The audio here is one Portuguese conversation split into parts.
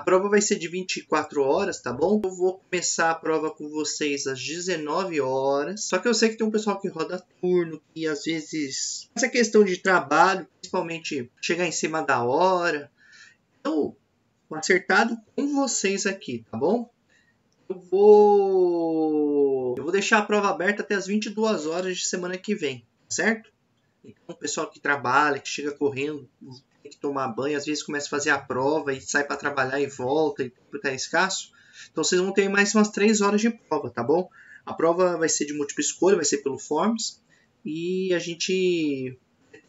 A prova vai ser de 24 horas, tá bom? Eu vou começar a prova com vocês às 19 horas. Só que eu sei que tem um pessoal que roda turno, que às vezes... Essa questão de trabalho, principalmente chegar em cima da hora. Então, acertado com vocês aqui, tá bom? Eu vou deixar a prova aberta até as 22 horas de semana que vem, certo? Então, o pessoal que trabalha, que chega correndo, tem que tomar banho, às vezes começa a fazer a prova e sai para trabalhar e volta, e o tempo está escasso. Então, vocês vão ter mais umas 3 horas de prova, tá bom? A prova vai ser de múltipla escolha, vai ser pelo Forms, e a gente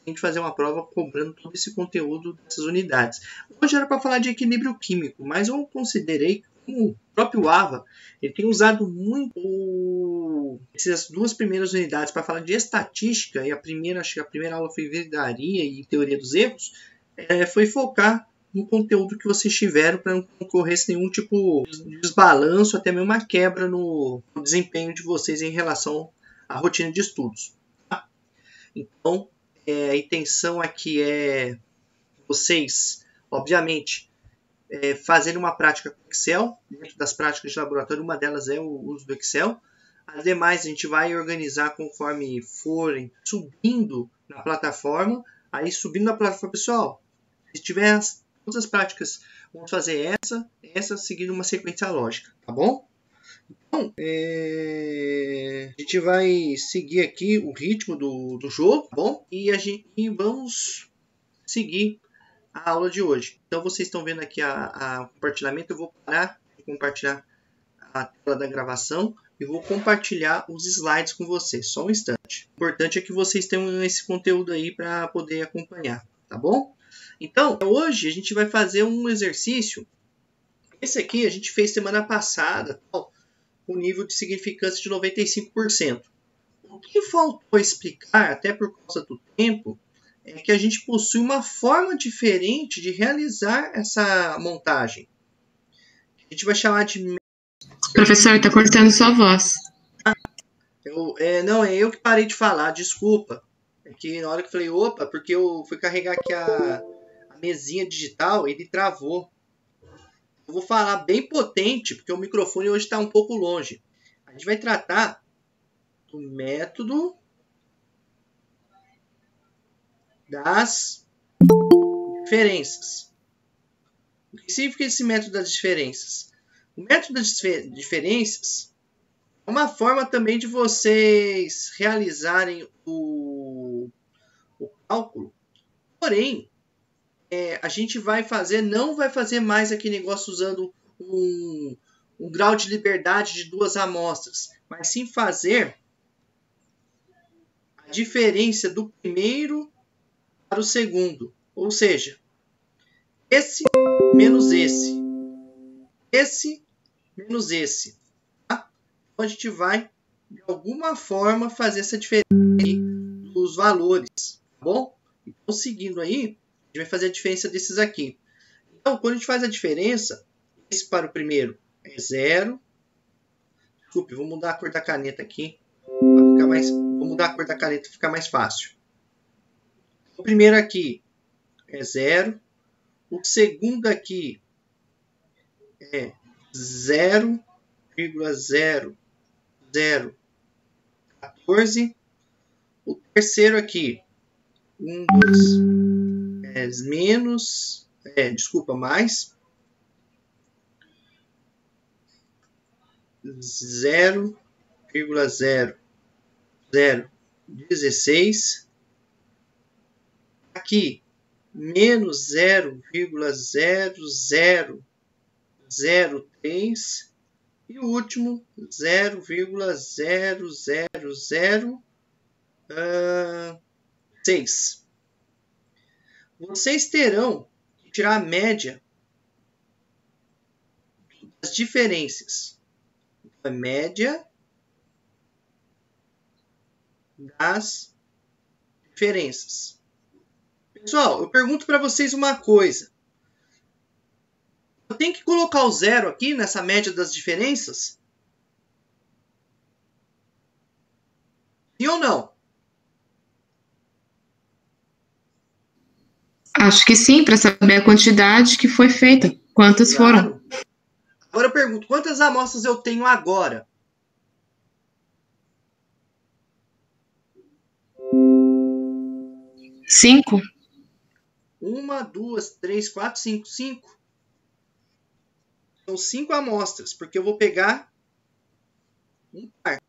tem que fazer uma prova cobrando todo esse conteúdo dessas unidades. Hoje era para falar de equilíbrio químico, mas eu considerei como o próprio AVA ele tem usado muito essas duas primeiras unidades para falar de estatística, e acho que a primeira aula foi vidraria e teoria dos erros, foi focar no conteúdo que vocês tiveram para não ocorresse nenhum tipo de desbalanço, até mesmo uma quebra no desempenho de vocês em relação à rotina de estudos. Tá? Então, a intenção aqui é vocês, obviamente, fazendo uma prática com Excel. Dentro das práticas de laboratório, uma delas é o uso do Excel. As demais a gente vai organizar conforme forem subindo na plataforma. Aí subindo na plataforma, pessoal, se tiver todas as práticas, vamos fazer essa seguindo uma sequência lógica, tá bom? Então, a gente vai seguir aqui o ritmo do jogo, tá bom? E vamos seguir a aula de hoje. Então, vocês estão vendo aqui o compartilhamento. Eu vou parar de compartilhar a tela da gravação e vou compartilhar os slides com vocês. Só um instante. O importante é que vocês tenham esse conteúdo aí para poder acompanhar, tá bom? Então, hoje a gente vai fazer um exercício. Esse aqui a gente fez semana passada, com nível de significância de 95%. O que faltou explicar, até por causa do tempo, é que a gente possui uma forma diferente de realizar essa montagem. A gente vai chamar de... Professor, está cortando sua voz. Não, é eu que parei de falar, desculpa. É que na hora que eu falei, opa, porque eu fui carregar aqui a mesinha digital, ele travou. Eu vou falar bem potente, porque o microfone hoje está um pouco longe. A gente vai tratar do método das diferenças. O que significa esse método das diferenças? O método das diferenças é uma forma também de vocês realizarem o cálculo. Porém, a gente não vai fazer mais aquele negócio usando um grau de liberdade de 2 amostras, mas sim fazer a diferença do primeiro para o segundo. Ou seja, esse menos esse. Esse menos esse. Tá? Então a gente vai, de alguma forma, fazer essa diferença aí dos valores. Tá bom? Então, seguindo aí, a gente vai fazer a diferença desses aqui. Então, quando a gente faz a diferença, esse para o primeiro é 0. Desculpe, vou mudar a cor da caneta aqui. Vou mudar a cor da caneta para ficar mais fácil. O primeiro aqui é 0. O segundo aqui é 0,0014. O terceiro aqui, 1, 2, mais 0,0016. Aqui, menos 0,0003 e o último 0,0006. Vocês terão que tirar a média das diferenças. A média das diferenças. Pessoal, eu pergunto para vocês uma coisa. Eu tenho que colocar o 0 aqui nessa média das diferenças? Sim ou não? Acho que sim, para saber a quantidade que foi feita. Quantos foram? Claro. Agora eu pergunto, quantas amostras eu tenho agora? Cinco? 1, 2, 3, 4, 5. 5. São 5 amostras, porque eu vou pegar um par.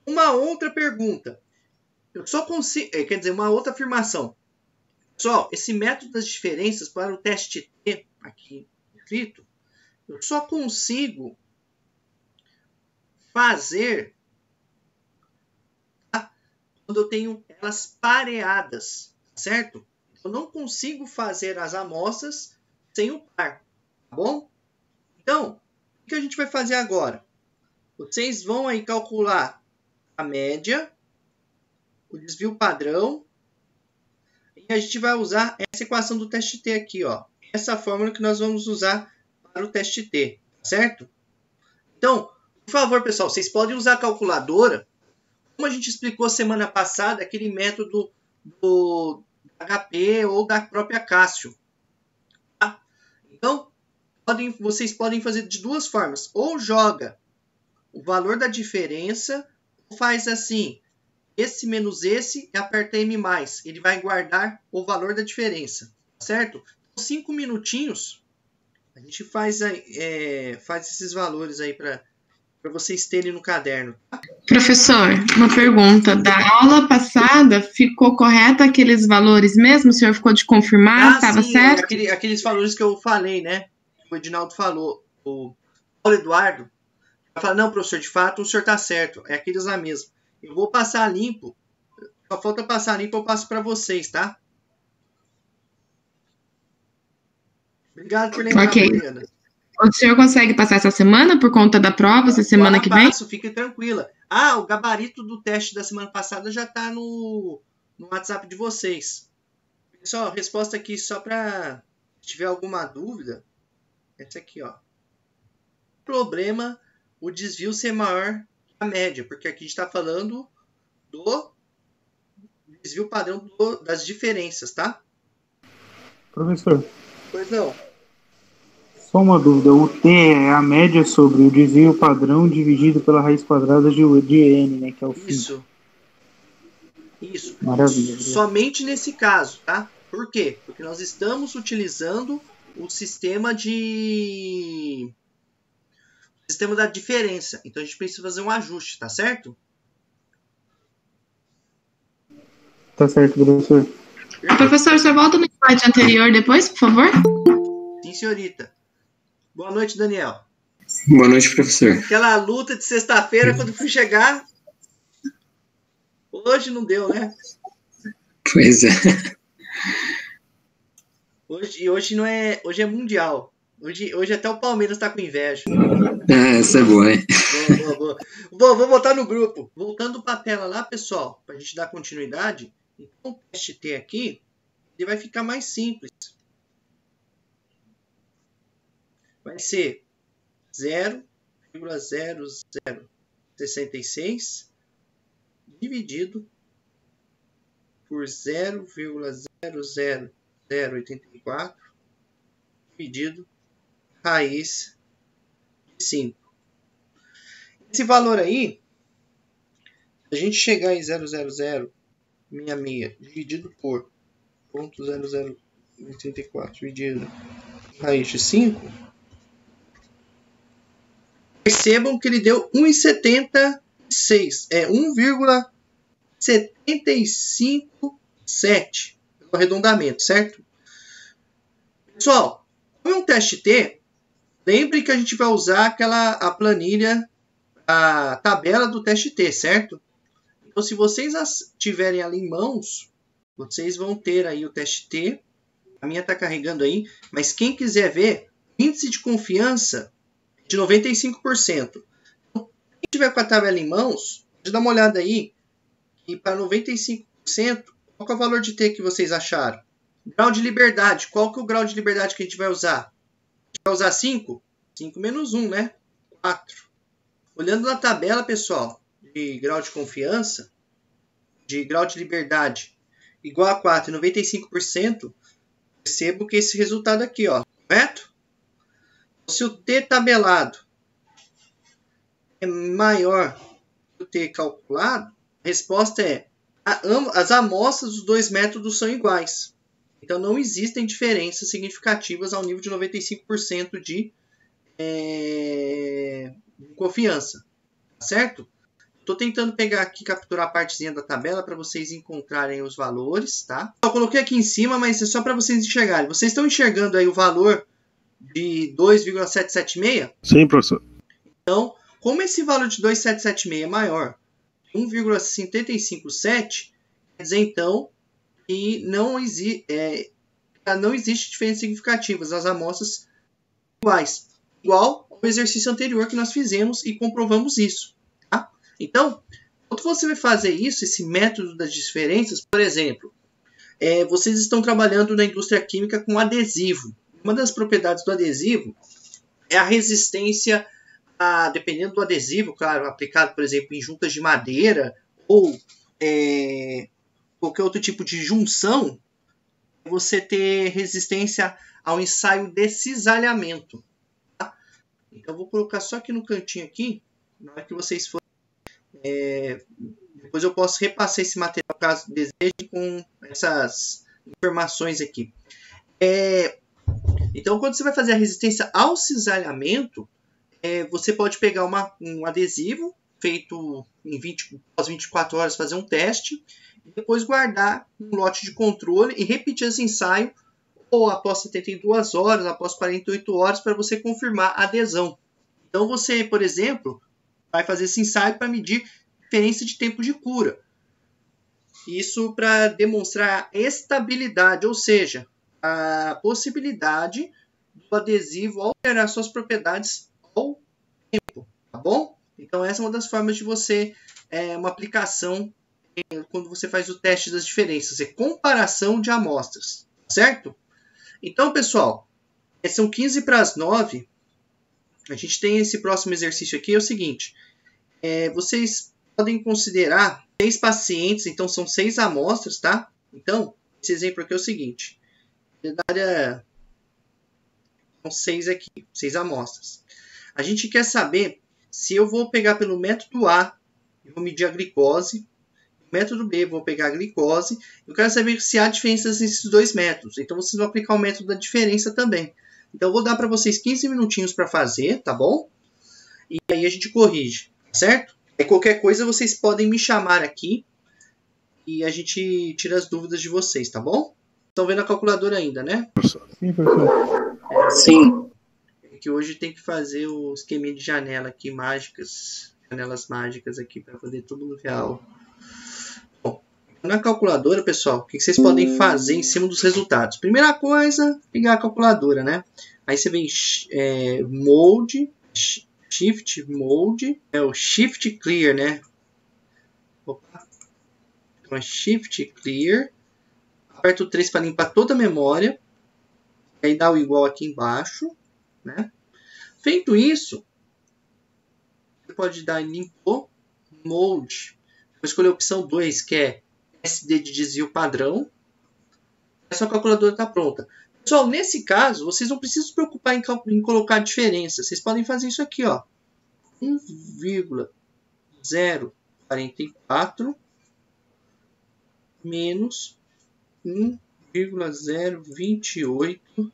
Uma outra pergunta. Eu só consigo... quer dizer, uma outra afirmação. Pessoal, esse método das diferenças para o teste T, aqui escrito, eu só consigo fazer, tá? Quando eu tenho elas pareadas, certo? Eu não consigo fazer as amostras sem o par, tá bom? Então, o que a gente vai fazer agora? Vocês vão aí calcular a média, o desvio padrão, e a gente vai usar essa equação do teste T aqui, ó. Essa fórmula que nós vamos usar para o teste T, certo? Então, por favor, pessoal, vocês podem usar a calculadora, como a gente explicou semana passada, aquele método do HP ou da própria Cássio. Tá? Então, vocês podem fazer de duas formas. Ou joga o valor da diferença, ou faz assim, esse menos esse e aperta M+. Ele vai guardar o valor da diferença, certo? Então, 5 minutinhos, a gente faz esses valores aí para vocês terem no caderno. Tá? Professor, uma pergunta. Da aula passada, ficou correto aqueles valores mesmo? O senhor ficou de confirmar? Estava certo? Aqueles valores que eu falei, né? O Edinaldo falou. O Paulo Eduardo vai falar, não, professor, de fato o senhor está certo. É aqueles lá mesmo. Eu vou passar limpo. Só falta passar limpo, eu passo para vocês, tá? Obrigado por lembrar, Ok. Mariana. O senhor consegue passar essa semana por conta da prova, essa semana que vem? Passo, fique tranquila. Ah, o gabarito do teste da semana passada já está no WhatsApp de vocês. Pessoal, resposta aqui só para se tiver alguma dúvida. Essa aqui, ó. Problema, o desvio ser maior que a média, porque aqui a gente está falando do desvio padrão das diferenças, tá? Professor, Pois não. só uma dúvida. O T é a média sobre o desvio padrão dividido pela raiz quadrada de N, né? Que é o φ. Isso. Maravilha. Somente nesse caso, tá? Por quê? Porque nós estamos utilizando o sistema da diferença. Então a gente precisa fazer um ajuste, tá certo? Tá certo, professor. Professor, o senhor volta no slide anterior depois, por favor? Sim, senhorita. Boa noite, Daniel. Boa noite, professor. Aquela luta de sexta-feira, quando fui chegar, hoje não deu, né? Pois é. Hoje não é, hoje é mundial. Hoje até o Palmeiras tá com inveja. Essa é boa, hein? Boa. Vou botar no grupo. Voltando para a tela lá, pessoal, para a gente dar continuidade. Então, o teste T aqui, ele vai ficar mais simples. Vai ser 0,0066 dividido por 0,00084 dividido raiz de 5. Esse valor aí, se a gente chegar em 0,0066 dividido por 0,0084 dividido raiz de 5, percebam que ele deu 1,76. É 1,757 pelo arredondamento, certo? Pessoal, como é um teste T, lembre que a gente vai usar a planilha, a tabela do teste T, certo? Então, se vocês tiverem ela em mãos, vocês vão ter aí o teste T. A minha está carregando aí, mas quem quiser ver, índice de confiança de 95%. Então, quem tiver com a tabela em mãos, pode dar uma olhada aí, e para 95%, qual que é o valor de T que vocês acharam? Grau de liberdade, qual que é o grau de liberdade que a gente vai usar? A gente vai usar 5? 5 menos 1, né? 4. Olhando na tabela, pessoal, de grau de confiança, de grau de liberdade igual a 4 e 95%, percebo que esse resultado aqui, ó, correto? Se o T tabelado é maior que o T calculado, a resposta é as amostras dos dois métodos são iguais. Então, não existem diferenças significativas ao nível de 95% de confiança. Tá certo? Estou tentando pegar aqui, capturar a partezinha da tabela para vocês encontrarem os valores. Tá? Eu coloquei aqui em cima, mas é só para vocês enxergarem. Vocês estão enxergando aí o valor de 2,776? Sim, professor. Então, como esse valor de 2,776 é maior que 1,757, quer dizer, então, que não existe diferenças significativas. As amostras iguais. Igual ao exercício anterior que nós fizemos e comprovamos isso. Tá? Então, quando você vai fazer isso, esse método das diferenças, por exemplo, vocês estão trabalhando na indústria química com adesivo. Uma das propriedades do adesivo é a resistência, dependendo do adesivo, claro, aplicado, por exemplo, em juntas de madeira ou qualquer outro tipo de junção, você ter resistência ao ensaio de cisalhamento. Tá? Então, eu vou colocar só aqui no cantinho aqui, na hora que vocês forem. Depois eu posso repassar esse material, caso desejem, com essas informações aqui. Então, quando você vai fazer a resistência ao cisalhamento, você pode pegar um adesivo feito após 24 horas, fazer um teste, e depois guardar um lote de controle e repetir esse ensaio ou após 72 horas, após 48 horas, para você confirmar a adesão. Então, você, por exemplo, vai fazer esse ensaio para medir diferença de tempo de cura. Isso para demonstrar estabilidade, ou seja, a possibilidade do adesivo alterar suas propriedades ao tempo, tá bom? Então, essa é uma das formas de você, uma aplicação, quando você faz o teste das diferenças, é comparação de amostras, certo? Então, pessoal, são 15 para as 9, a gente tem esse próximo exercício aqui, é o seguinte, vocês podem considerar 6 pacientes, então são 6 amostras, tá? Então, esse exemplo aqui é o seguinte, são 6 aqui, 6 amostras. A gente quer saber se eu vou pegar pelo método A, eu vou medir a glicose, no método B eu vou pegar a glicose, eu quero saber se há diferenças nesses dois métodos. Então, vocês vão aplicar o método da diferença também. Então, eu vou dar para vocês 15 minutinhos para fazer, tá bom? E aí a gente corrige, certo? Qualquer coisa vocês podem me chamar aqui e a gente tira as dúvidas de vocês, tá bom? Estão vendo a calculadora ainda, né? Sim, professor. Sim. Que hoje tem que fazer o esqueminha de janela aqui, janelas mágicas aqui, para poder tudo no real. Bom, na calculadora, pessoal, o que vocês podem fazer em cima dos resultados? Primeira coisa, ligar a calculadora, né? Aí você vem mode, shift mode, é o shift clear, né? Opa. Então é shift clear, aperta o 3 para limpar toda a memória, aí dá o igual aqui embaixo, né? Feito isso, você pode dar em limpou mode. Vou escolher a opção 2, que é SD de desvio padrão. A sua calculadora está pronta. Pessoal, nesse caso, vocês não precisam se preocupar em colocar a diferença. Vocês podem fazer isso aqui, ó. 1,044 menos 1,028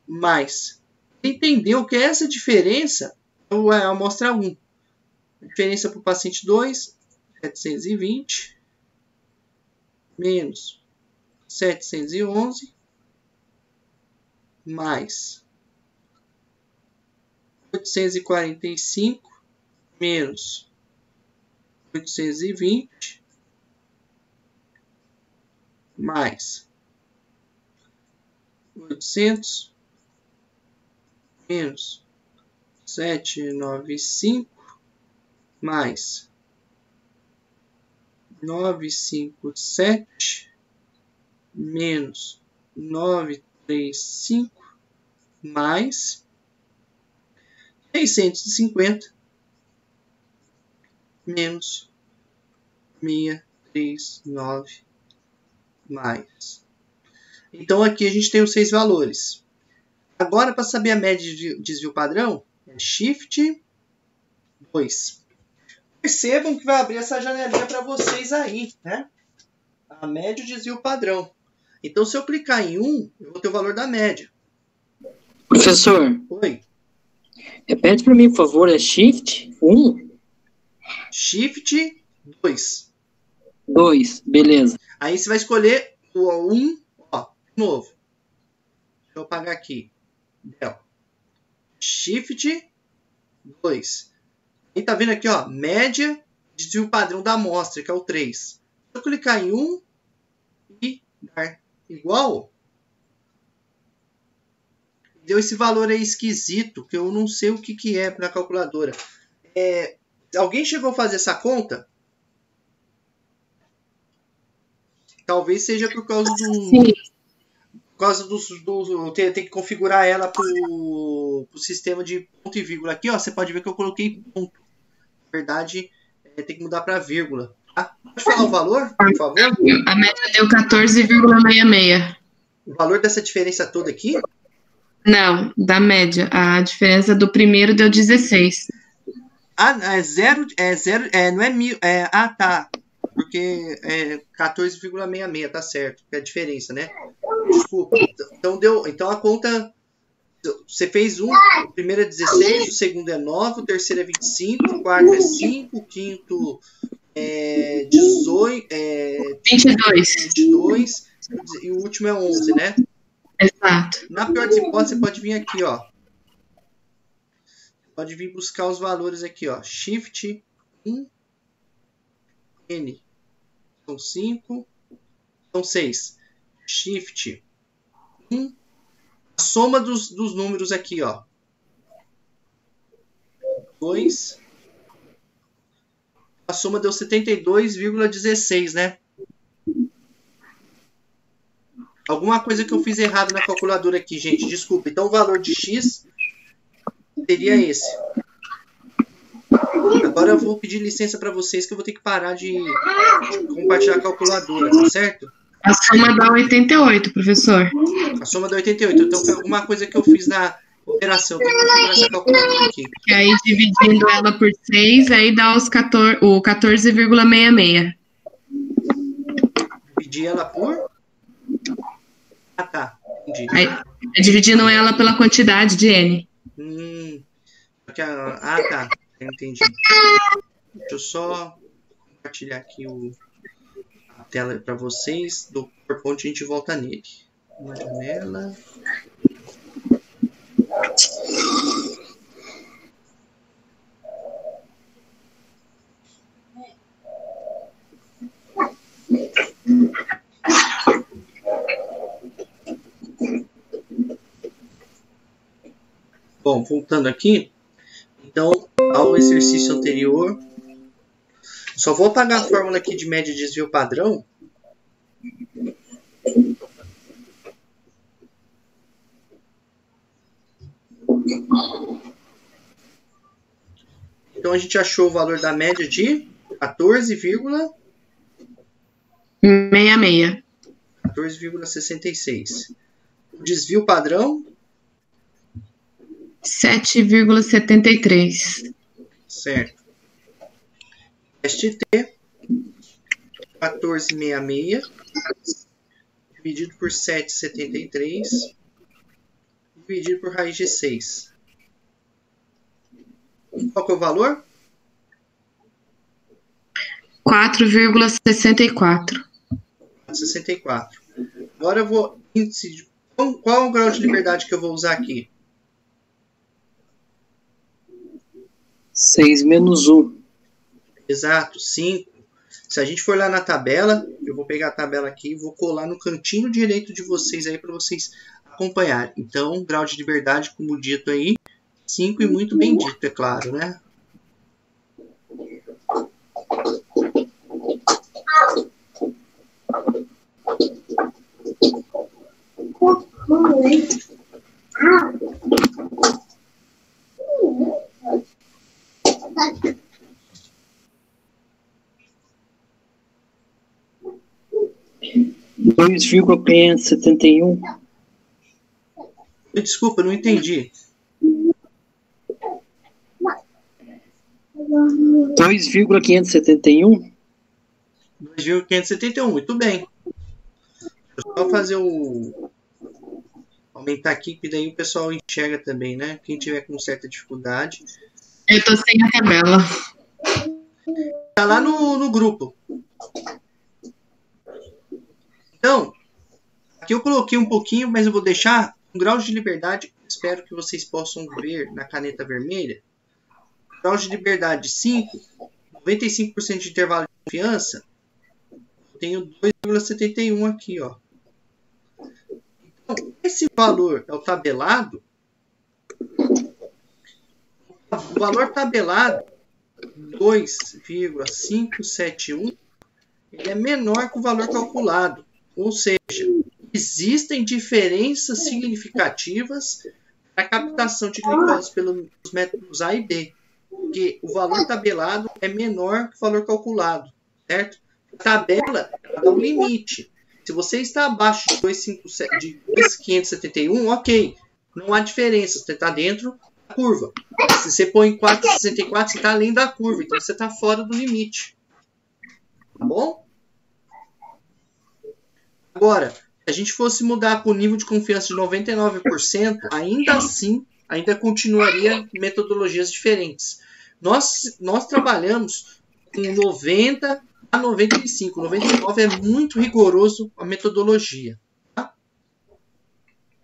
mais. Entendeu que essa diferença é a amostra 1. A diferença para o paciente 2, 720 menos 711 mais 845 menos 820 mais 800 menos 795 mais 957 menos 935 mais 650 menos 639 mais. Então aqui a gente tem os 6 valores. Agora, para saber a média de desvio padrão, é Shift 2. Percebam que vai abrir essa janelinha para vocês aí, né? A média de desvio padrão. Então, se eu clicar em 1, eu vou ter o valor da média. Professor, Oi. repete para mim, por favor, é Shift 1? Shift 2. 2, beleza. Aí você vai escolher o 1, ó, de novo. Deixa eu apagar aqui. Del. Shift 2. E tá vendo aqui, ó, média de desvio padrão da amostra, que é o 3. Se eu clicar em 1 e dar igual, deu esse valor aí esquisito, que eu não sei o que é na calculadora. Alguém chegou a fazer essa conta? Talvez seja por causa do... Sim. Por causa do tem que configurar ela pro sistema de ponto e vírgula. Aqui, ó, você pode ver que eu coloquei ponto. Na verdade, tem que mudar para vírgula. Tá? Pode falar o valor, por favor? A média deu 14,66. O valor dessa diferença toda aqui? Não, da média. A diferença do primeiro deu 16. É zero, não é mil, tá. Porque é 14,66, tá certo. É a diferença, né? Desculpa. Então a conta, você fez o primeiro é 16, o segundo é 9, o terceiro é 25, o quarto é 5, o quinto é 18, 22 e o último é 11, né? Exato. Na pior das hipóteses, você pode vir aqui, ó. Pode vir buscar os valores aqui, ó. Shift 1, N. São 5, são 6. Shift 1. A soma dos números aqui, ó. 2. A soma deu 72,16, né? Alguma coisa que eu fiz errado na calculadora aqui, gente. Desculpa. Então o valor de X seria esse. Agora eu vou pedir licença para vocês que eu vou ter que parar de compartilhar a calculadora, tá certo? A soma dá 88, professor. A soma dá 88. Então foi alguma coisa que eu fiz na operação. Tem que configurar essa calculadora aqui. E aí, dividindo ela por 6, aí dá o 14,66. Dividir ela por... Ah, tá. Entendi. Aí, dividindo ela pela quantidade de N. Ah, tá. Entendi. Deixa eu só compartilhar aqui a tela para vocês do PowerPoint, a gente volta nele. Uma janela. Bom, voltando aqui. Então, ao exercício anterior, só vou apagar a fórmula aqui de média de desvio padrão. Então, a gente achou o valor da média de 14,66. O desvio padrão? 7,73. Certo. Teste T, 14,66, dividido por 7,73, dividido por raiz de 6. Qual que é o valor? 4,64. 64. Agora eu vou... Qual é o grau de liberdade que eu vou usar aqui? 6 menos 1. Exato, 5. Se a gente for lá na tabela, eu vou pegar a tabela aqui e vou colar no cantinho direito de vocês aí para vocês acompanharem. Então, grau de liberdade, como dito aí, 5 e muito bem dito, é claro, né? $2,571. Desculpa, não entendi. 2,571? 2.571, muito bem. Deixa eu só fazer o... aumentar aqui, que daí o pessoal enxerga também, né? Quem tiver com certa dificuldade. Eu tô sem a tabela. Tá lá no grupo. Então, aqui eu coloquei um pouquinho, mas eu vou deixar um grau de liberdade. Espero que vocês possam ver na caneta vermelha. Grau de liberdade 5, 95% de intervalo de confiança. Eu tenho 2,71 aqui, ó. Então, esse valor é o tabelado. O valor tabelado 2,571 ele é menor que o valor calculado. Ou seja, existem diferenças significativas na captação de glicose pelos métodos A e B. Porque o valor tabelado é menor que o valor calculado, certo? A tabela dá um limite. Se você está abaixo de 2,571, ok, não há diferença, você está dentro da curva. Se você põe 4,64, você está além da curva, então você está fora do limite. Tá bom? Agora, se a gente fosse mudar para o nível de confiança de 99%, ainda assim, ainda continuaria metodologias diferentes. Nós trabalhamos com 90 a 95. 99 é muito rigoroso a metodologia. Tá?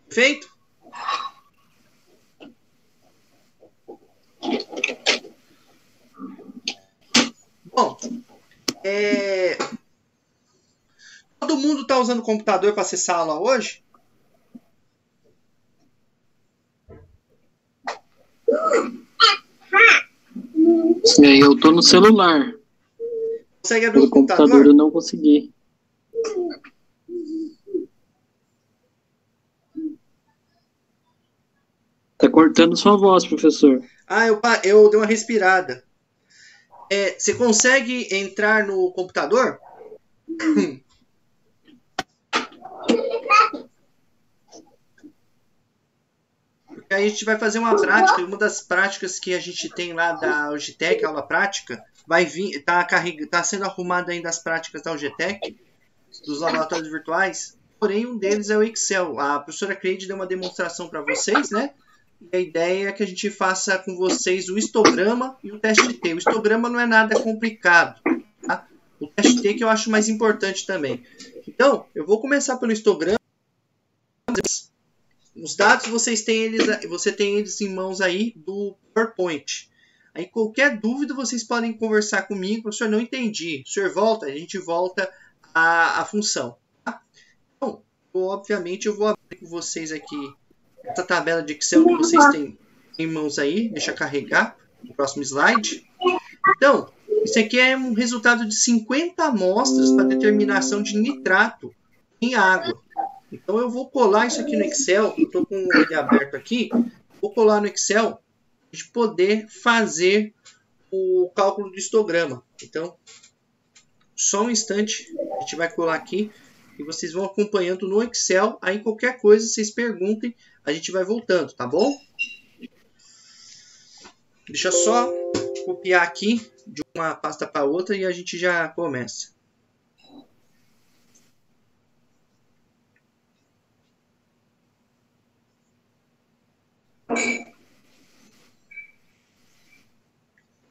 Perfeito? Bom, todo mundo está usando o computador para acessar a aula hoje? Eu tô no celular. Consegue abrir Pelo o computador? eu não consegui. Tá cortando sua voz, professor. Ah, eu dei uma respirada. Você consegue entrar no computador? Porque aí a gente vai fazer uma prática. E uma das práticas que a gente tem lá da UGTEC, aula prática, vai vir, tá sendo arrumada ainda as práticas da UGTEC, dos laboratórios virtuais. Porém, um deles é o Excel. A professora Cleide deu uma demonstração para vocês, né? E a ideia é que a gente faça com vocês o histograma e o teste T. O histograma não é nada complicado, tá? O teste T que eu acho mais importante também. Então, eu vou começar pelo histograma. Os dados você tem eles em mãos aí do PowerPoint. Aí qualquer dúvida vocês podem conversar comigo. Professor, não entendi. O senhor volta? A gente volta à função. Tá? Então, obviamente eu vou abrir com vocês aqui essa tabela de Excel que vocês têm em mãos aí. Deixa eu carregar o próximo slide. Então, isso aqui é um resultado de 50 amostras para determinação de nitrato em água. Então, eu vou colar isso aqui no Excel. Eu estou com ele aberto aqui. Vou colar no Excel para a gente poder fazer o cálculo do histograma. Então, só um instante. A gente vai colar aqui e vocês vão acompanhando no Excel. Aí, qualquer coisa, vocês perguntem. A gente vai voltando, tá bom? Deixa eu só copiar aqui de uma pasta para outra e a gente já começa.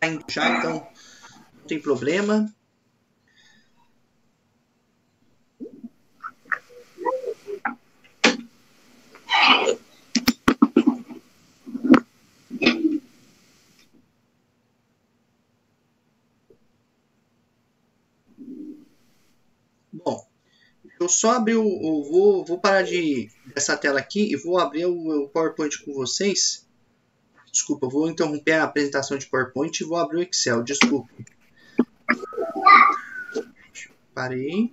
Tá indo já, então não tem problema. Bom, eu só abrir vou parar dessa tela aqui e vou abrir o PowerPoint com vocês. Desculpa, vou interromper a apresentação de PowerPoint e vou abrir o Excel. Desculpe. Parei.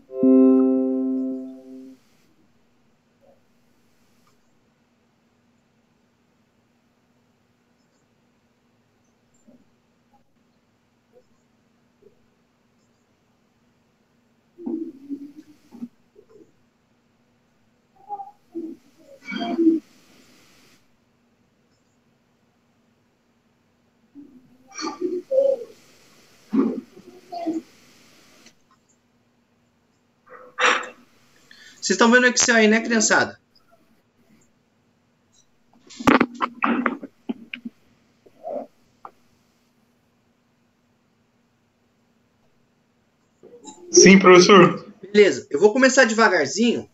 Vocês estão vendo o Excel aí, né, criançada? Sim, professor. Beleza, eu vou começar devagarzinho.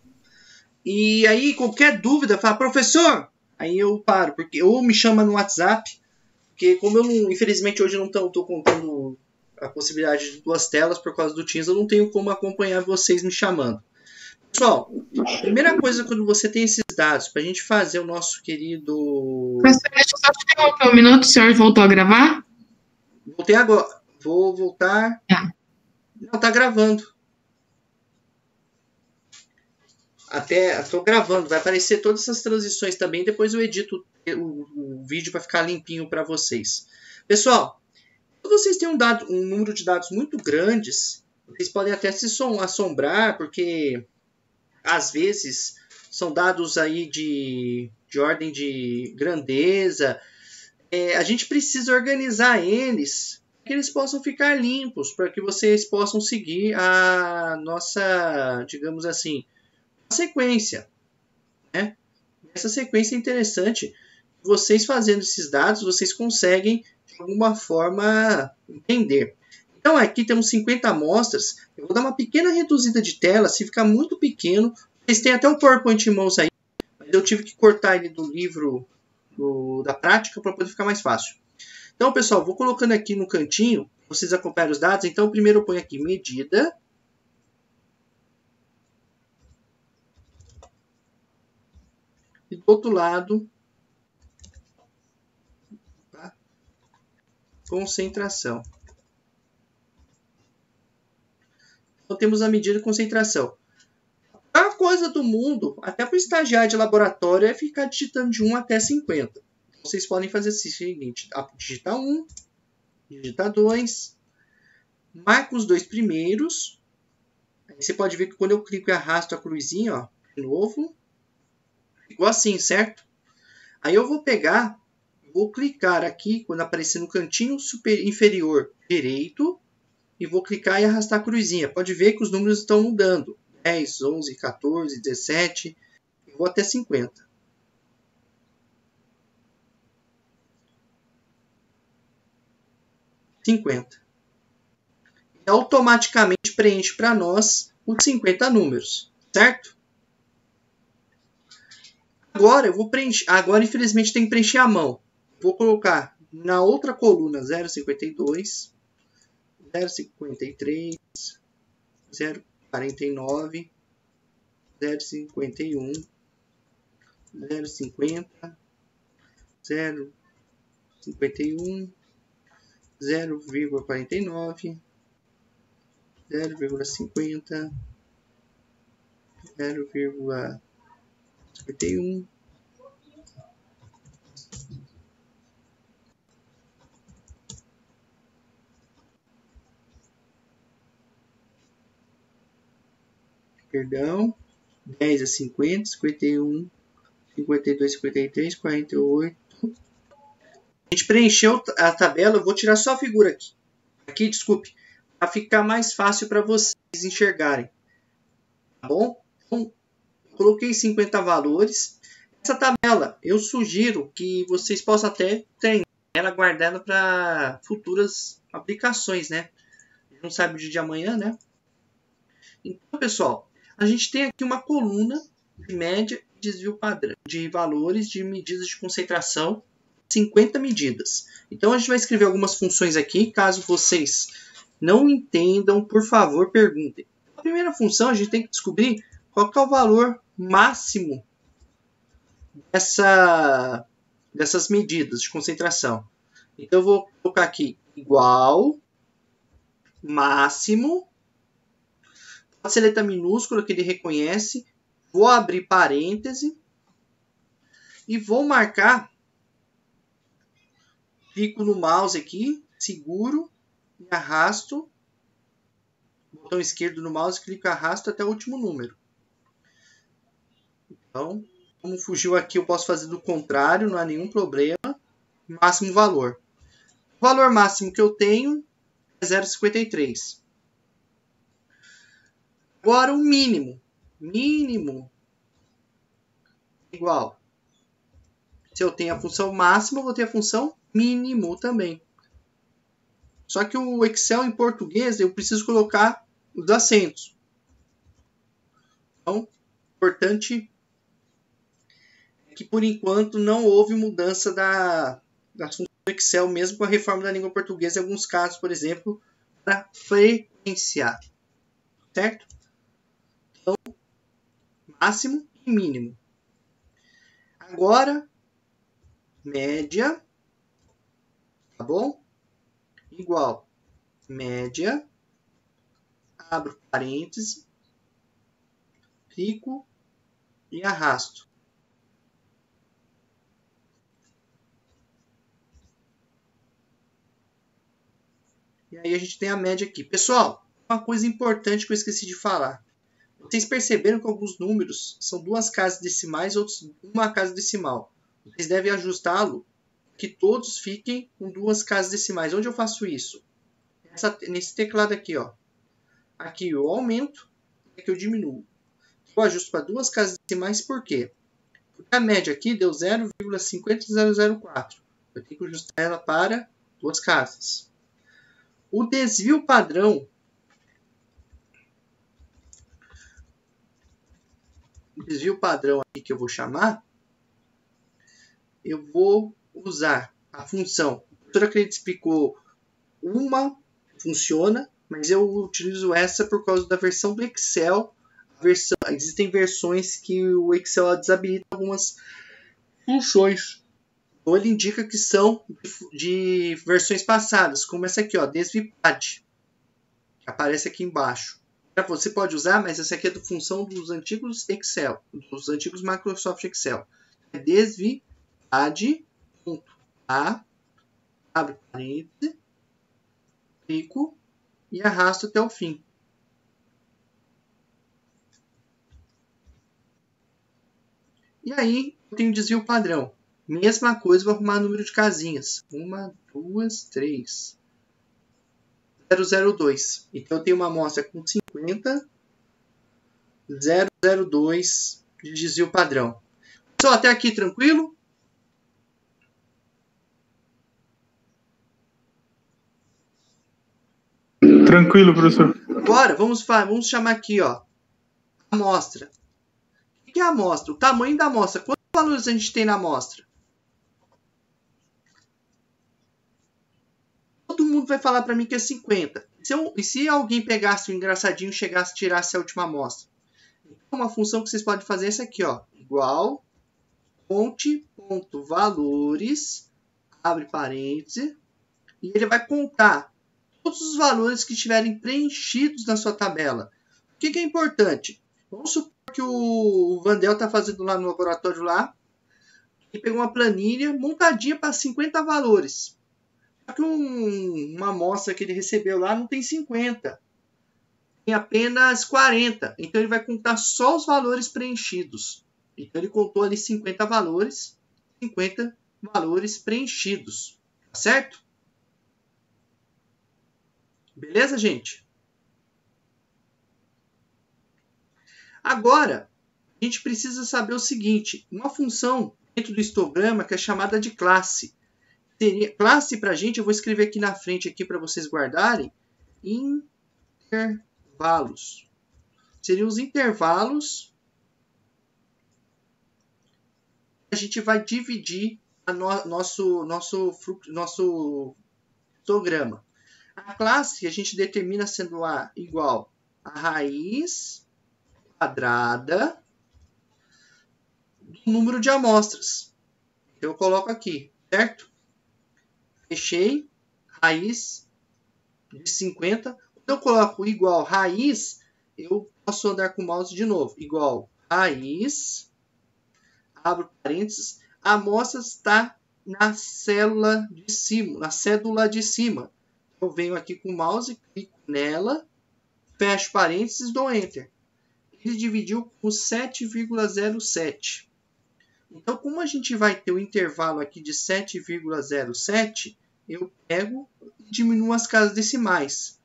E aí, qualquer dúvida, fala, professor, aí eu paro, porque ou me chama no WhatsApp, porque como eu não, infelizmente hoje não estou contando a possibilidade de 2 telas por causa do Teams, eu não tenho como acompanhar vocês me chamando. Pessoal, primeira coisa quando você tem esses dados, para a gente fazer o nosso querido... Professor, deixa eu só te interromper um minuto, o senhor voltou a gravar? Voltei agora, vou voltar... Tá. Não, tá gravando. Até estou gravando, vai aparecer todas essas transições também. Depois eu edito o vídeo para ficar limpinho para vocês. Pessoal, quando vocês têm um número de dados muito grandes, vocês podem até se assombrar, porque às vezes são dados aí de ordem de grandeza. A gente precisa organizar eles para que eles possam ficar limpos, para que vocês possam seguir a nossa, digamos assim, sequência, né? Essa sequência é interessante. Vocês fazendo esses dados, vocês conseguem de alguma forma entender. Então aqui temos 50 amostras. Eu vou dar uma pequena reduzida de tela, se ficar muito pequeno. Vocês têm até um PowerPoint em mãos aí, mas eu tive que cortar ele do livro da prática para poder ficar mais fácil. Então, pessoal, vou colocando aqui no cantinho, vocês acompanham os dados. Então, primeiro eu ponho aqui medida. E do outro lado, tá? Concentração. Então temos a medida de concentração. A coisa do mundo, até para o estagiário de laboratório, é ficar digitando de 1 até 50. Então, vocês podem fazer o seguinte: digitar 1, digitar 2, marca os 2 primeiros. Aí você pode ver que quando eu clico e arrasto a cruzinha, ó, de novo, ficou assim, certo? Aí eu vou pegar, vou clicar aqui, quando aparecer no cantinho inferior direito, e vou clicar e arrastar a cruzinha. Pode ver que os números estão mudando. 10, 11, 14, 17, eu vou até 50. E automaticamente preenche para nós os 50 números, certo? Agora eu vou preencher. Agora, infelizmente, tem que preencher a mão. Vou colocar na outra coluna 0,52, 0,53, 0,49, 0,51, 0,50, 0,51, 0,49, 0,50, 0,51. Perdão, 10 a 50, 51, 52, 53, 48. A gente preencheu a tabela, eu vou tirar só a figura aqui. Aqui, desculpe, para ficar mais fácil para vocês enxergarem. Tá bom? Então, coloquei 50 valores. Essa tabela, eu sugiro que vocês possam até treinar ela, guardar ela para futuras aplicações, né? A gente não sabe o dia de amanhã, né? Então, pessoal, a gente tem aqui uma coluna de média e desvio padrão de valores de medidas de concentração, 50 medidas. Então, a gente vai escrever algumas funções aqui. Caso vocês não entendam, por favor, perguntem. A primeira função, a gente tem que descobrir qual que é o valor máximo dessas medidas de concentração. Então, eu vou colocar aqui igual, máximo, pode ser letra minúscula que ele reconhece, vou abrir parêntese e vou marcar, clico no mouse aqui, seguro e arrasto, botão esquerdo no mouse, clico e arrasto até o último número. Então, como fugiu aqui, eu posso fazer do contrário, não há nenhum problema. Máximo valor. O valor máximo que eu tenho é 0,53. Agora o mínimo. mínimo igual. Se eu tenho a função máxima, eu vou ter a função mínimo também. Só que o Excel em português, eu preciso colocar os acentos. Então, importante é que, por enquanto, não houve mudança das funções do Excel, mesmo com a reforma da língua portuguesa, em alguns casos, por exemplo, para frequência. Certo? Então, máximo e mínimo. Agora, média, tá bom? Igual média, abro parênteses, clico e arrasto. E aí a gente tem a média aqui. Pessoal, uma coisa importante que eu esqueci de falar. Vocês perceberam que alguns números são 2 casas decimais, outros 1 casa decimal. Vocês devem ajustá-lo que todos fiquem com 2 casas decimais. Onde eu faço isso? Nesse teclado aqui, ó. Aqui eu aumento, aqui eu diminuo. Eu ajusto para 2 casas decimais, por quê? Porque a média aqui deu 0,50004. Eu tenho que ajustar ela para 2 casas. O desvio padrão, aqui que eu vou chamar, eu vou usar a função. A professora Cleide explicou uma funciona, mas eu utilizo essa por causa da versão do Excel. Existem versões que o Excel desabilita algumas funções. Ou ele indica que são de versões passadas, como essa aqui, ó, desvipad, que aparece aqui embaixo. Você pode usar, mas essa aqui é da função dos antigos Excel, dos antigos Microsoft Excel. É desvipad.a, abre parênteses, clico e arrasto até o fim. E aí, eu tenho desvio padrão. Mesma coisa, vou arrumar número de casinhas. 1, 2, 3. 002. Então, eu tenho uma amostra com 50. 002 de desvio padrão. Pessoal, até aqui tranquilo? Tranquilo, professor. Agora, vamos chamar aqui, ó, amostra. O que é a amostra? O tamanho da amostra. Quantos valores a gente tem na amostra? Todo mundo vai falar para mim que é 50. E se alguém pegasse o engraçadinho, chegasse e tirasse a última amostra? Então, uma função que vocês podem fazer é essa aqui, ó. Igual fonte.valores, abre parênteses, e ele vai contar todos os valores que estiverem preenchidos na sua tabela. O que é importante? Vamos supor que o Vandel está fazendo lá no laboratório lá, e pegou uma planilha montadinha para 50 valores. Só que uma amostra que ele recebeu lá não tem 50. Tem apenas 40. Então, ele vai contar só os valores preenchidos. Então, ele contou ali 50 valores preenchidos. Tá certo? Beleza, gente? Agora, a gente precisa saber o seguinte. Uma função dentro do histograma que é chamada de classe. Classe para a gente, eu vou escrever aqui na frente aqui para vocês guardarem. Intervalos. Seriam os intervalos que a gente vai dividir nosso histograma. A classe a gente determina sendo igual a raiz quadrada do número de amostras. Eu coloco aqui, certo? Fechei, raiz de 50. Quando eu coloco igual raiz, eu posso andar com o mouse de novo. Igual raiz, abro parênteses, a amostra está na célula de cima. Eu venho aqui com o mouse, clico nela, fecho parênteses, dou Enter. Ele dividiu por 7,07. Então, como a gente vai ter o intervalo aqui de 7,07, eu pego e diminuo as casas decimais.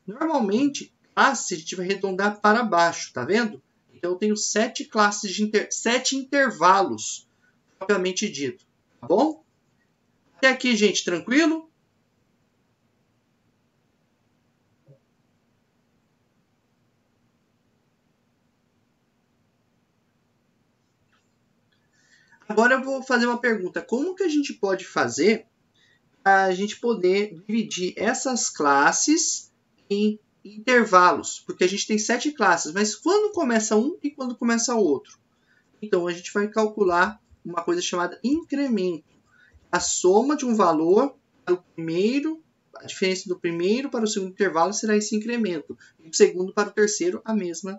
Normalmente, a gente vai arredondar para baixo, tá vendo? Então, eu tenho 7 classes de 7 intervalos, propriamente dito. Tá bom? Até aqui, gente, tranquilo? Agora eu vou fazer uma pergunta. Como que a gente pode fazer para a gente poder dividir essas classes em intervalos? Porque a gente tem 7 classes, mas quando começa um e quando começa outro? Então, a gente vai calcular uma coisa chamada incremento. A soma de um valor para o primeiro, a diferença do primeiro para o segundo intervalo será esse incremento. E do segundo para o terceiro, a mesma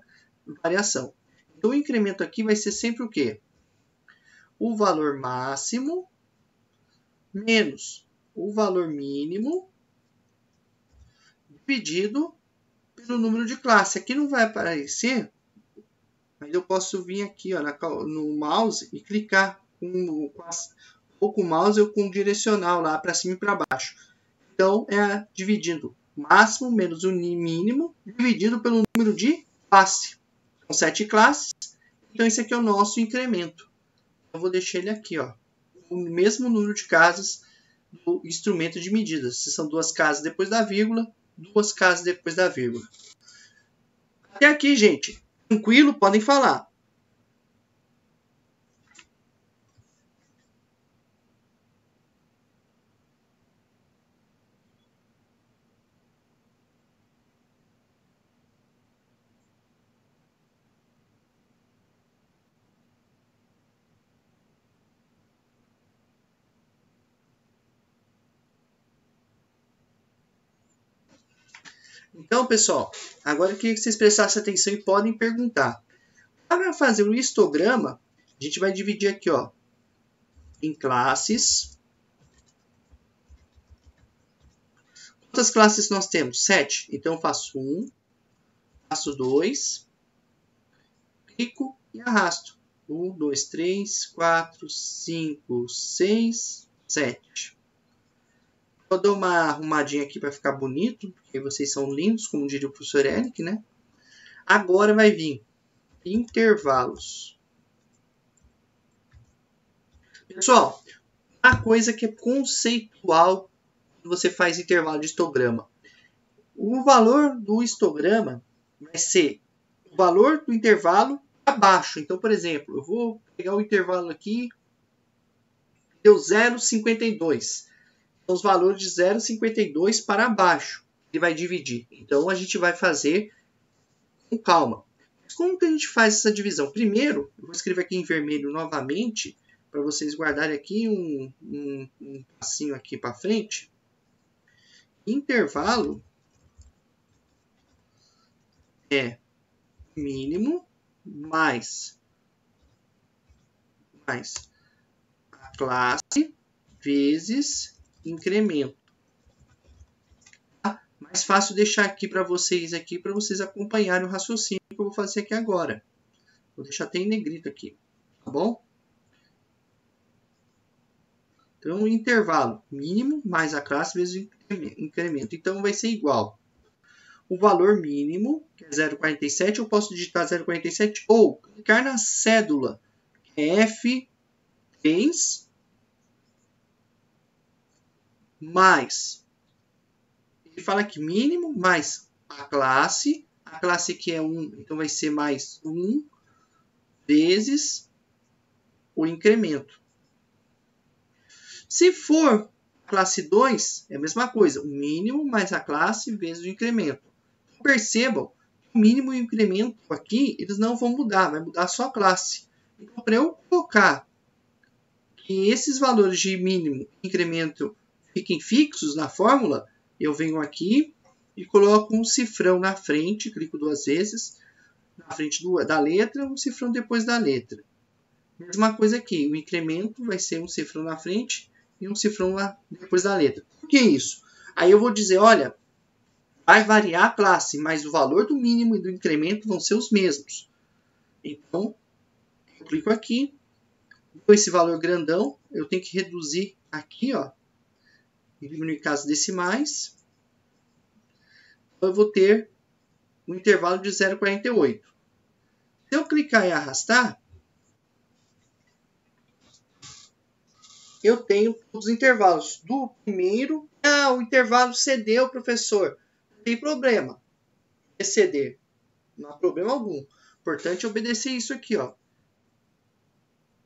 variação. Então, o incremento aqui vai ser sempre o quê? O valor máximo menos o valor mínimo dividido pelo número de classe. Aqui não vai aparecer, mas eu posso vir aqui ó, no mouse e clicar ou com o mouse ou com o direcional lá para cima e para baixo. Então, é dividindo o máximo menos o mínimo dividido pelo número de classe. São 7 classes, então esse aqui é o nosso incremento. Eu vou deixar ele aqui, ó, o mesmo número de casas do instrumento de medidas. Se são 2 casas depois da vírgula, 2 casas depois da vírgula. Até aqui, gente. Tranquilo? Podem falar. Então, pessoal, agora eu queria que vocês prestassem atenção e podem perguntar. Para fazer um histograma, a gente vai dividir aqui, ó, em classes. Quantas classes nós temos? 7. Então, eu faço 1, faço 2, clico e arrasto. 1, 2, 3, 4, 5, 6, 7. Eu dou uma arrumadinha aqui para ficar bonito, porque vocês são lindos, como diria o professor Eric, né? Agora vai vir intervalos. Pessoal, uma coisa que é conceitual quando você faz intervalo de histograma. O valor do histograma vai ser o valor do intervalo abaixo. Então, por exemplo, eu vou pegar o intervalo aqui, deu 0,52. Então, os valores de 0,52 para baixo, ele vai dividir. Então, a gente vai fazer com calma. Mas como que a gente faz essa divisão? Primeiro, eu vou escrever aqui em vermelho novamente, para vocês guardarem aqui um passinho aqui para frente. Intervalo é mínimo mais a classe vezes incremento. Tá? Mais fácil deixar aqui para vocês acompanharem o raciocínio que eu vou fazer aqui agora. Vou deixar até em negrito aqui, tá bom? Então, o intervalo mínimo mais a classe vezes o incremento. Então, vai ser igual. O valor mínimo, que é 0,47, eu posso digitar 0,47 ou clicar na cédula, que é F3 mais. Ele fala aqui mínimo mais a classe que é 1, então vai ser mais 1 vezes o incremento. Se for classe 2, é a mesma coisa. O mínimo mais a classe vezes o incremento. Percebam, o mínimo e o incremento aqui, eles não vão mudar. Vai mudar só a classe. Então, para eu colocar que esses valores de mínimo e incremento fiquem fixos na fórmula, eu venho aqui e coloco um cifrão na frente. Clico 2 vezes na frente da letra, um cifrão depois da letra. Mesma coisa aqui. O incremento vai ser um cifrão na frente e um cifrão lá depois da letra. Por que isso? Aí eu vou dizer, olha, vai variar a classe, mas o valor do mínimo e do incremento vão ser os mesmos. Então, eu clico aqui, com esse valor grandão, eu tenho que reduzir aqui, ó, e diminuir casas decimais. Então, eu vou ter um intervalo de 0,48. Se eu clicar em arrastar, eu tenho os intervalos do primeiro. O intervalo cedeu, professor. Não tem problema. Exceder. Não há problema algum. Importante obedecer isso aqui, ó.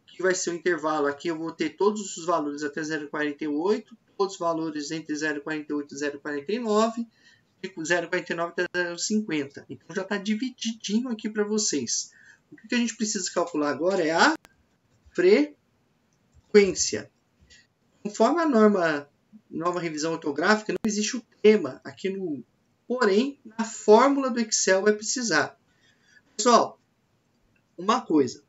Que vai ser o intervalo. Aqui eu vou ter todos os valores até 0,48, todos os valores entre 0,48 e 0,49, e 0,49 até 0,50. Então já está divididinho aqui para vocês. O que a gente precisa calcular agora é a frequência. Conforme a nova revisão ortográfica, não existe o tema aqui no... Porém, na fórmula do Excel vai precisar. Pessoal, uma coisa.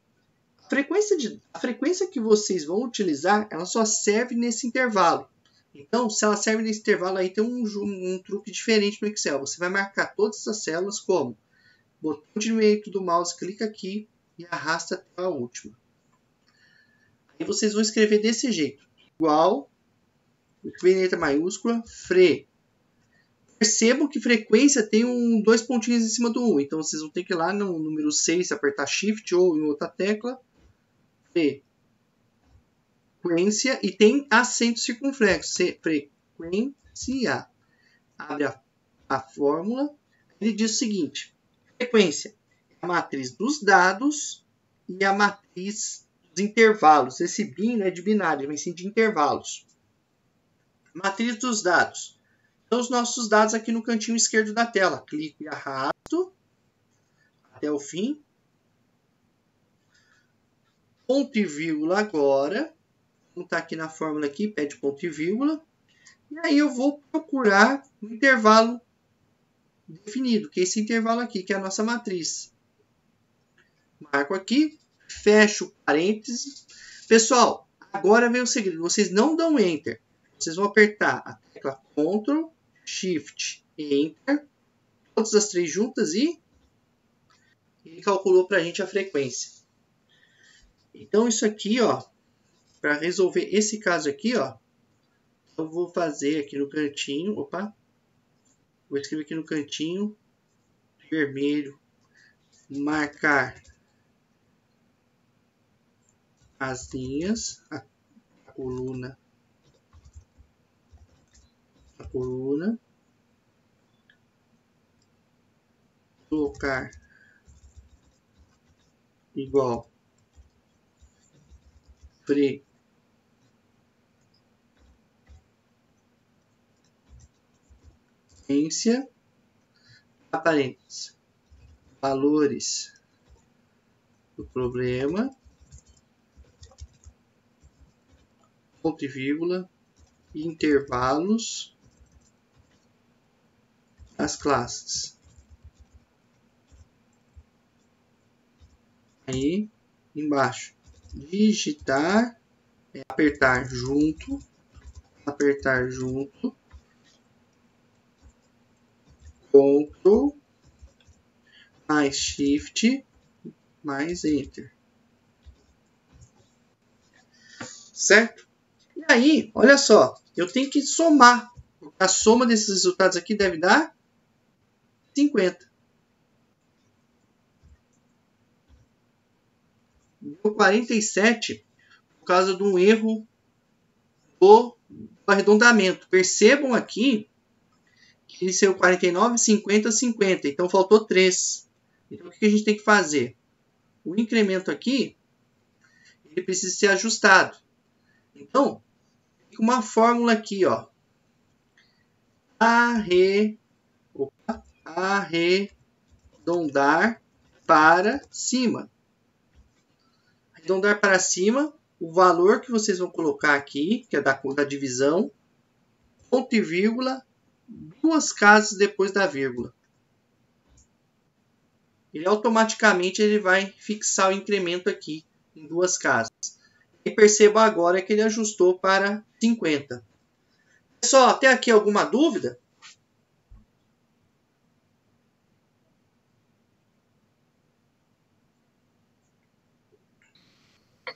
A frequência que vocês vão utilizar, ela só serve nesse intervalo. Então, se ela serve nesse intervalo, aí tem um truque diferente no Excel. Você vai marcar todas as células como botão direito do mouse, clica aqui e arrasta até a última. Aí vocês vão escrever desse jeito. Igual, escrever em letra maiúscula, fre. Percebam que frequência tem dois pontinhos em cima do 1. Então, vocês vão ter que ir lá no número 6, apertar Shift ou em outra tecla. Frequência. E tem acento circunflexo. Frequência. Abre a fórmula. Ele diz o seguinte. Frequência é a matriz dos dados e a matriz dos intervalos. Esse bin não é de binário, mas sim de intervalos. Matriz dos dados. Então, os nossos dados aqui no cantinho esquerdo da tela. Clico e arrasto até o fim. Ponto e vírgula agora. Vamos estar aqui na fórmula aqui, pede ponto e vírgula. E aí eu vou procurar o intervalo definido, que é esse intervalo aqui, que é a nossa matriz. Marco aqui, fecho parênteses. Pessoal, agora vem o segredo. Vocês não dão Enter. Vocês vão apertar a tecla Ctrl, Shift, Enter, todas as três juntas e ele calculou para a gente a frequência. Então, isso aqui, ó, para resolver esse caso aqui, ó, eu vou fazer aqui no cantinho, vou escrever aqui no cantinho, vermelho, marcar as linhas, a coluna, colocar igual frequência, parênteses, valores do problema, ponto e vírgula, intervalos das classes. Aí, embaixo, digitar, apertar junto, Ctrl, mais Shift, mais Enter. Certo? E aí, olha só, eu tenho que somar. A soma desses resultados aqui deve dar 50. Deu 47 por causa de um erro do arredondamento. Percebam aqui que ele saiu 49, 50, 50. Então, faltou 3. Então, o que a gente tem que fazer? O incremento aqui, ele precisa ser ajustado. Então, tem uma fórmula aqui, ó. Arredondar para cima. Arredondar para cima, o valor que vocês vão colocar aqui, que é da divisão, ponto e vírgula, 2 casas depois da vírgula. Ele automaticamente vai fixar o incremento aqui em 2 casas. E perceba agora que ele ajustou para 50. Pessoal, até aqui alguma dúvida?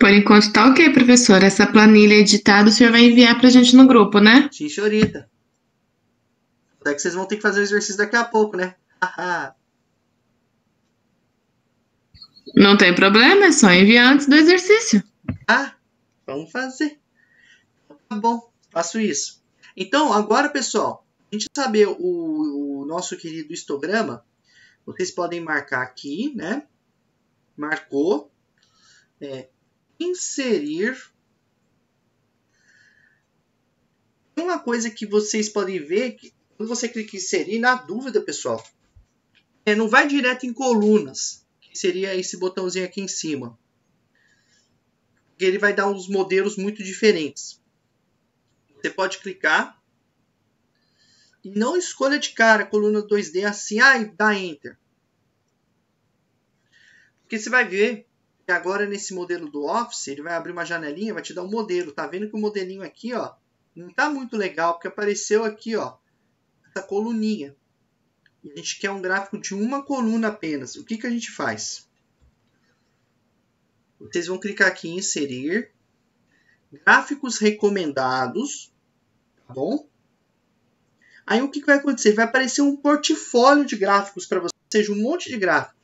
Por enquanto tá ok, professor. Essa planilha editada o senhor vai enviar pra gente no grupo, né? Sim, senhorita. Até que vocês vão ter que fazer o exercício daqui a pouco, né? Não tem problema, é só enviar antes do exercício. Ah, vamos fazer. Tá bom, faço isso. Então, agora, pessoal, a gente saber o nosso querido histograma, vocês podem marcar aqui, né? Marcou. Inserir. Uma coisa que vocês podem ver, que quando você clica em inserir, na dúvida, pessoal, não vai direto em colunas, que seria esse botãozinho aqui em cima. Porque ele vai dar uns modelos muito diferentes. Você pode clicar e não escolha de cara a coluna 2D assim, e dá Enter. Porque você vai ver que agora nesse modelo do Office, ele vai abrir uma janelinha, vai te dar um modelo. Tá vendo que o modelinho aqui, ó, não tá muito legal, porque apareceu aqui, ó, essa coluninha. E a gente quer um gráfico de uma coluna apenas. O que a gente faz? Vocês vão clicar aqui em inserir, gráficos recomendados, tá bom? Aí o que vai acontecer? Vai aparecer um portfólio de gráficos para você, ou seja, um monte de gráficos.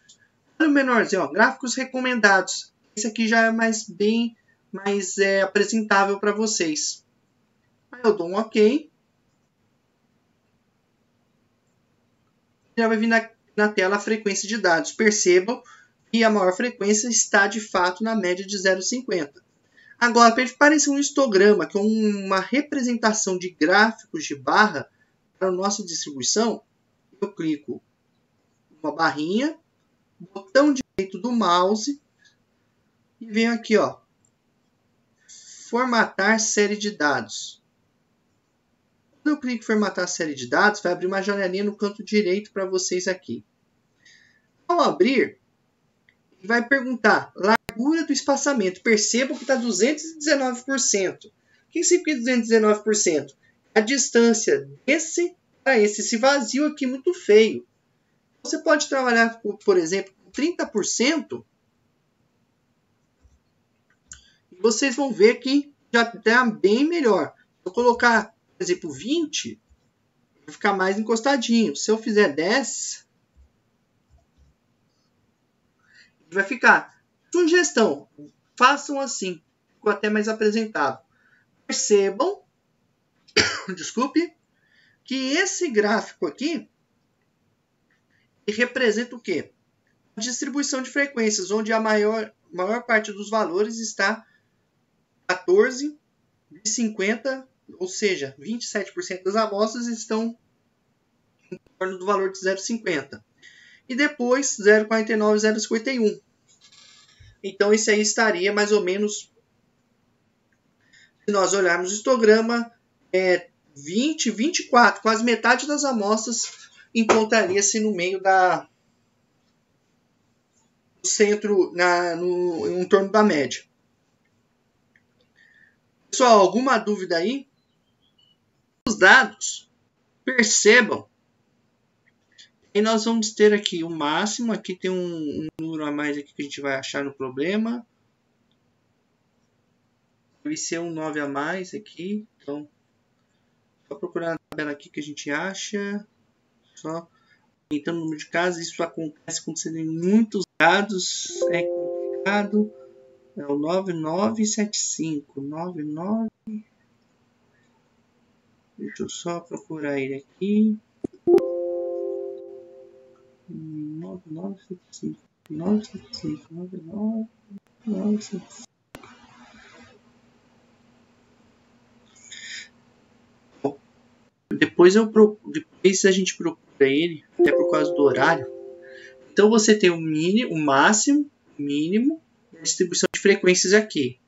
Olha o menorzinho, ó, gráficos recomendados. Esse aqui já é mais apresentável para vocês. Aí eu dou um OK. Já vai vir na tela a frequência de dados. Percebam que a maior frequência está de fato na média de 0,50. Agora, para parecer um histograma, que é uma representação de gráficos de barra para a nossa distribuição, eu clico uma barrinha, botão direito do mouse e venho aqui, ó, formatar série de dados. Quando eu clico em formatar série de dados, vai abrir uma janelinha no canto direito para vocês aqui. Ao abrir, vai perguntar largura do espaçamento. Percebam que está 219%. O que significa 219%? A distância desse para esse. Esse vazio aqui muito feio. Você pode trabalhar, por exemplo, com 30%. E vocês vão ver que já está bem melhor. Se eu colocar, por exemplo, 20, vai ficar mais encostadinho. Se eu fizer 10, vai ficar. Sugestão, façam assim. Ficou até mais apresentável. Percebam, desculpe, que esse gráfico aqui representa o quê? A distribuição de frequências, onde a maior parte dos valores está 14 de 50, ou seja, 27% das amostras estão em torno do valor de 0,50. E depois 0,49 e 0,51. Então, isso aí estaria mais ou menos, se nós olharmos o histograma, 20, 24, quase metade das amostras encontraria-se no meio do centro, em torno da média. Pessoal, alguma dúvida aí? Os dados, percebam. E nós vamos ter aqui o máximo. Aqui tem um número a mais aqui que a gente vai achar no problema. Deve ser um 9 a mais aqui. Então, só procurar na tabela aqui que a gente acha. Só aumentando o número de casos. Isso acontece quando você tem muitos dados. É complicado. É o 9975. 99. Deixa eu só procurar ele aqui. 9975. 975. 975. Depois a gente procura ele, até por causa do horário. Então você tem o mínimo, o máximo, o mínimo, e a distribuição de frequências aqui.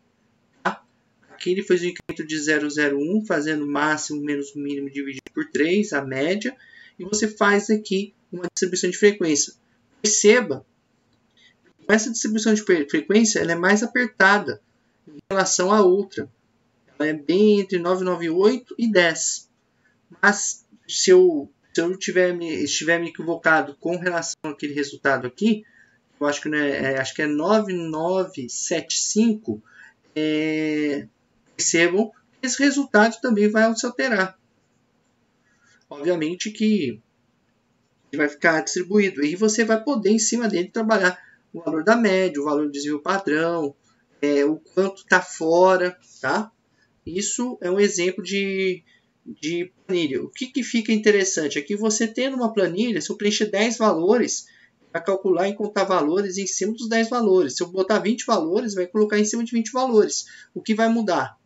Tá? Aqui ele fez o incremento de 0,01, fazendo o máximo menos o mínimo dividido por 3, a média. E você faz aqui uma distribuição de frequência. Perceba, essa distribuição de frequência ela é mais apertada em relação à outra. Ela é bem entre 998 e 10. Mas se eu estiver me equivocado com relação àquele resultado aqui, eu acho que, acho que é 9975, percebam que esse resultado também vai se alterar. Obviamente que vai ficar distribuído. E você vai poder, em cima dele, trabalhar o valor da média, o valor do desvio padrão, o quanto está fora, tá? Isso é um exemplo de planilha. O que fica interessante? Aqui você tendo uma planilha, se eu preencher 10 valores, vai calcular e contar valores em cima dos 10 valores. Se eu botar 20 valores, vai colocar em cima de 20 valores. O que vai mudar?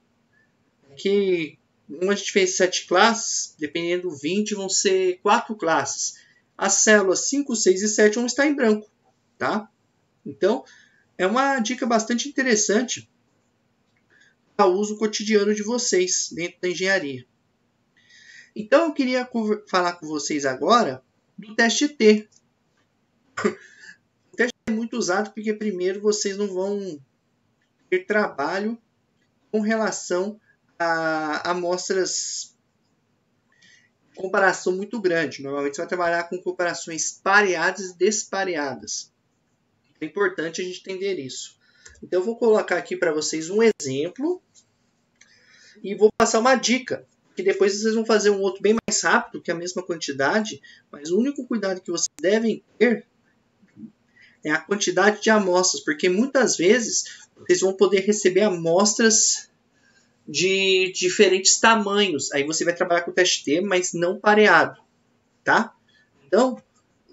Aqui, como a gente fez 7 classes, dependendo do 20, vão ser 4 classes. As células 5, 6 e 7 vão estar em branco, tá? Então, é uma dica bastante interessante para o uso cotidiano de vocês dentro da engenharia. Então, eu queria falar com vocês agora do teste T. O teste é muito usado porque, primeiro, vocês não vão ter trabalho com relação a amostras de comparação muito grande. Normalmente, você vai trabalhar com comparações pareadas e despareadas. É importante a gente entender isso. Então, eu vou colocar aqui para vocês um exemplo e vou passar uma dica, que depois vocês vão fazer um outro bem mais rápido, que é a mesma quantidade, mas o único cuidado que vocês devem ter é a quantidade de amostras, porque muitas vezes vocês vão poder receber amostras de diferentes tamanhos. Aí você vai trabalhar com o teste T, mas não pareado, tá? Então,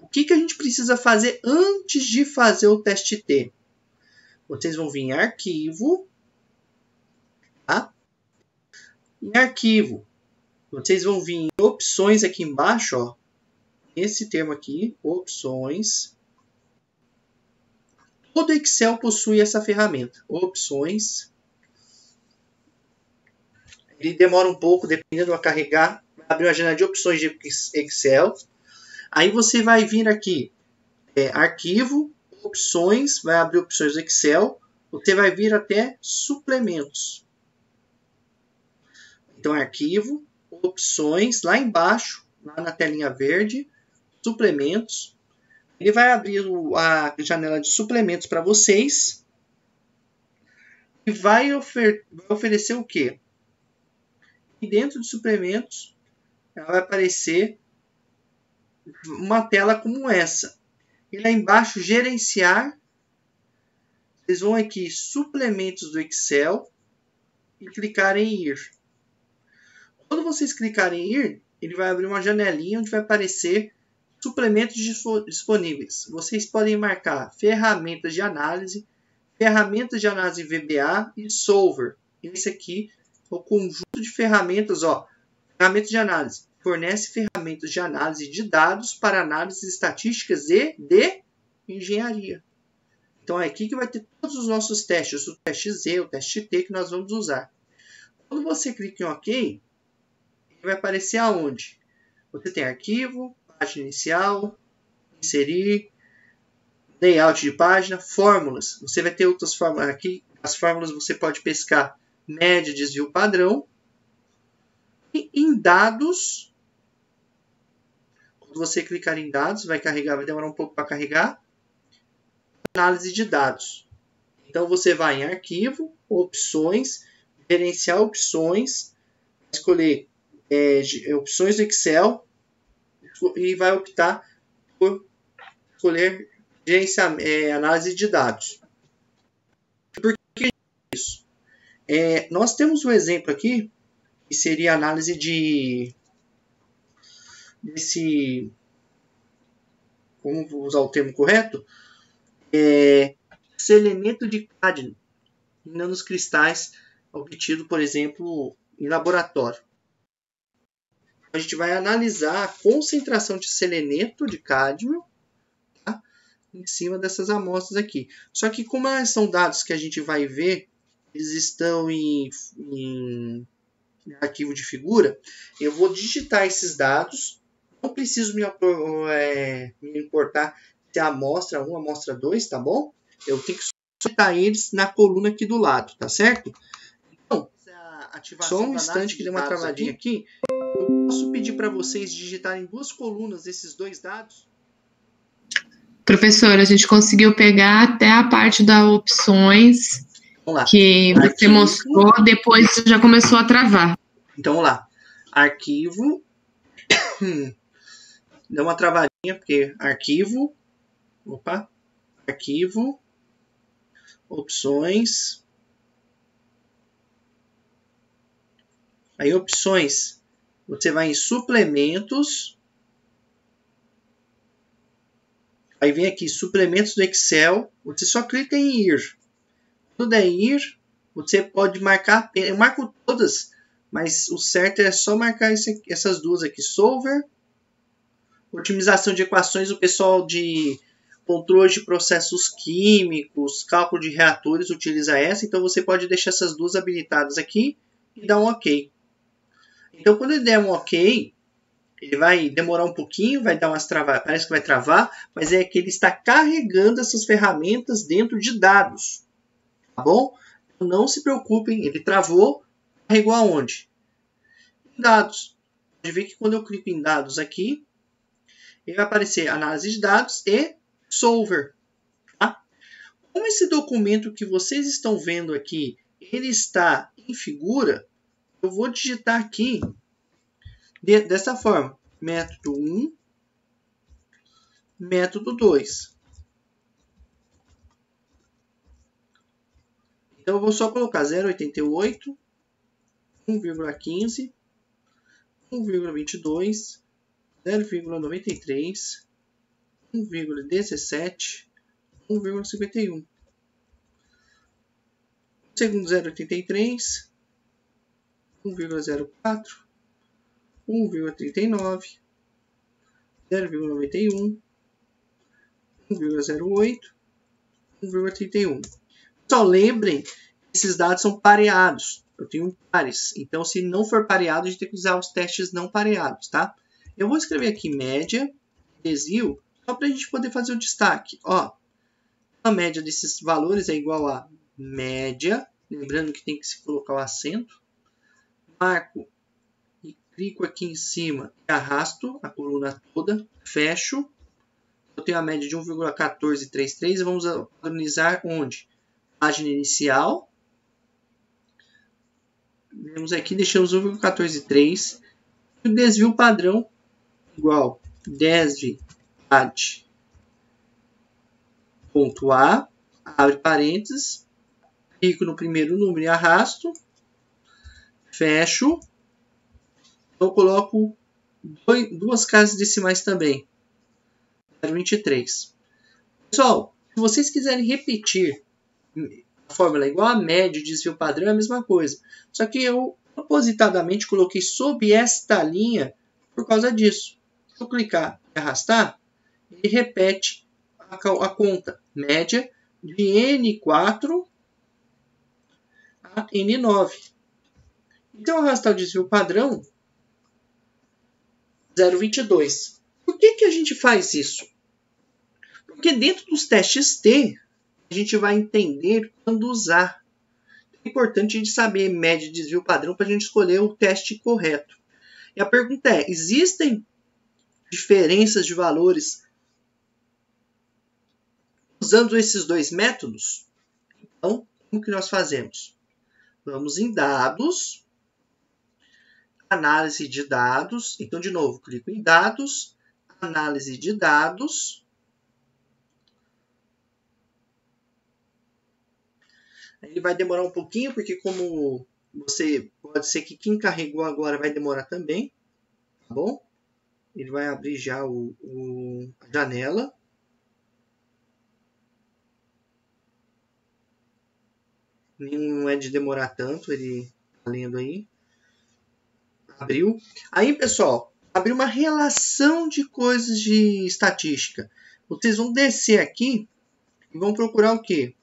o que a gente precisa fazer antes de fazer o teste T? Vocês vão vir em arquivo, tá? Em arquivo, vocês vão vir em opções aqui embaixo, ó. Esse termo aqui, opções. Todo Excel possui essa ferramenta, opções. Ele demora um pouco, dependendo do carregar, vai abrir uma janela de opções de Excel. Aí você vai vir aqui, arquivo, opções, vai abrir opções do Excel. Você vai vir até suplementos. Então, arquivo, opções, lá embaixo, lá na telinha verde, suplementos. Ele vai abrir a janela de suplementos para vocês. E vai oferecer o quê? E dentro de suplementos, vai aparecer uma tela como essa. E lá embaixo, gerenciar. Vocês vão aqui, suplementos do Excel, e clicar em ir. Quando vocês clicarem em ir, ele vai abrir uma janelinha onde vai aparecer suplementos disponíveis. Vocês podem marcar ferramentas de análise VBA e Solver. Esse aqui é o conjunto de ferramentas, ó. Ferramentas de análise. Fornece ferramentas de análise de dados para análises estatísticas e de engenharia. Então é aqui que vai ter todos os nossos testes, o teste Z, o teste T que nós vamos usar. Quando você clica em OK, ele vai aparecer aonde? Você tem arquivo, página inicial, inserir, layout de página, fórmulas. Você vai ter outras fórmulas aqui. As fórmulas você pode pescar média, desvio padrão. E em dados, quando você clicar em dados, vai demorar um pouco para carregar. Análise de dados. Então você vai em arquivo, opções, gerenciar opções, escolher opções do Excel e vai optar por escolher análise de dados. Por que isso? Nós temos um exemplo aqui que seria a análise como vou usar o termo correto? Selenito de cádmio em nanocristais obtido, por exemplo, em laboratório. A gente vai analisar a concentração de seleneto de cádmio, tá, em cima dessas amostras aqui. Só que como são dados que a gente vai ver, eles estão em arquivo de figura, eu vou digitar esses dados. Não preciso me importar se é a amostra 1, amostra 2, tá bom? Eu tenho que digitar eles na coluna aqui do lado, tá certo? Então, só um instante que deu uma travadinha aqui. Eu posso pedir para vocês digitarem duas colunas esses dois dados? Professor, a gente conseguiu pegar até a parte das opções que você mostrou, depois já começou a travar. Então, vamos lá. Arquivo. Deu uma travadinha, porque arquivo. Opa. arquivo, opções. Aí opções, você vai em suplementos. Aí vem aqui suplementos do Excel. Você só clica em ir. Quando der ir, você pode marcar. Eu marco todas, mas o certo é só marcar essas duas aqui. Solver. Otimização de equações. O pessoal de controle de processos químicos, cálculo de reatores utiliza essa. Então você pode deixar essas duas habilitadas aqui e dar um OK. Então quando ele der um OK, ele vai demorar um pouquinho, vai dar umas travadas, parece que vai travar, mas é que ele está carregando essas ferramentas dentro de dados. Tá bom? Então, não se preocupem, ele travou, carregou aonde? Em dados. Pode ver que quando eu clico em dados aqui, ele vai aparecer análise de dados e solver. Tá? Como esse documento que vocês estão vendo aqui, ele está em figura, eu vou digitar aqui dessa forma, método 1, método 2. Então, eu vou só colocar 0,88, 1,15, 1,22, 0,93, 1,17, 1,51. Segundo 0,83, 1,04, 1,39, 0,91, 1,08, 1,31. Só lembrem que esses dados são pareados. Eu tenho pares. Então, se não for pareado, a gente tem que usar os testes não pareados, tá? Eu vou escrever aqui média, desvio, só para a gente poder fazer o destaque. Ó, a média desses valores é igual a média. Lembrando que tem que se colocar o acento. Marco e clico aqui em cima e arrasto a coluna toda. Fecho. Eu tenho a média de 1,1433. Vamos padronizar onde? Página inicial. Vemos aqui, deixamos 1,143. E o desvio padrão igual desviad.a, abre parênteses, clico no primeiro número e arrasto, fecho. Eu coloco duas casas decimais também, 0,23. Pessoal, se vocês quiserem repetir a fórmula igual a média, desvio padrão é a mesma coisa. Só que eu propositadamente coloquei sob esta linha por causa disso. Se eu clicar e arrastar, ele repete a conta média de N4 a N9. Então, arrastar o desvio padrão 0,22. Por que a gente faz isso? Porque dentro dos testes T, a gente vai entender quando usar. É importante a gente saber média e desvio padrão para a gente escolher o teste correto. E a pergunta é, existem diferenças de valores usando esses dois métodos? Então, como que nós fazemos? Vamos em dados, análise de dados. Então, de novo, clico em dados, análise de dados. Ele vai demorar um pouquinho, porque como pode ser que quem carregou agora vai demorar também, tá bom? Ele vai abrir já a janela. Não é de demorar tanto, ele tá lendo aí. Abriu. Aí, pessoal, abriu uma relação de coisas de estatística. Vocês vão descer aqui e vão procurar o quê?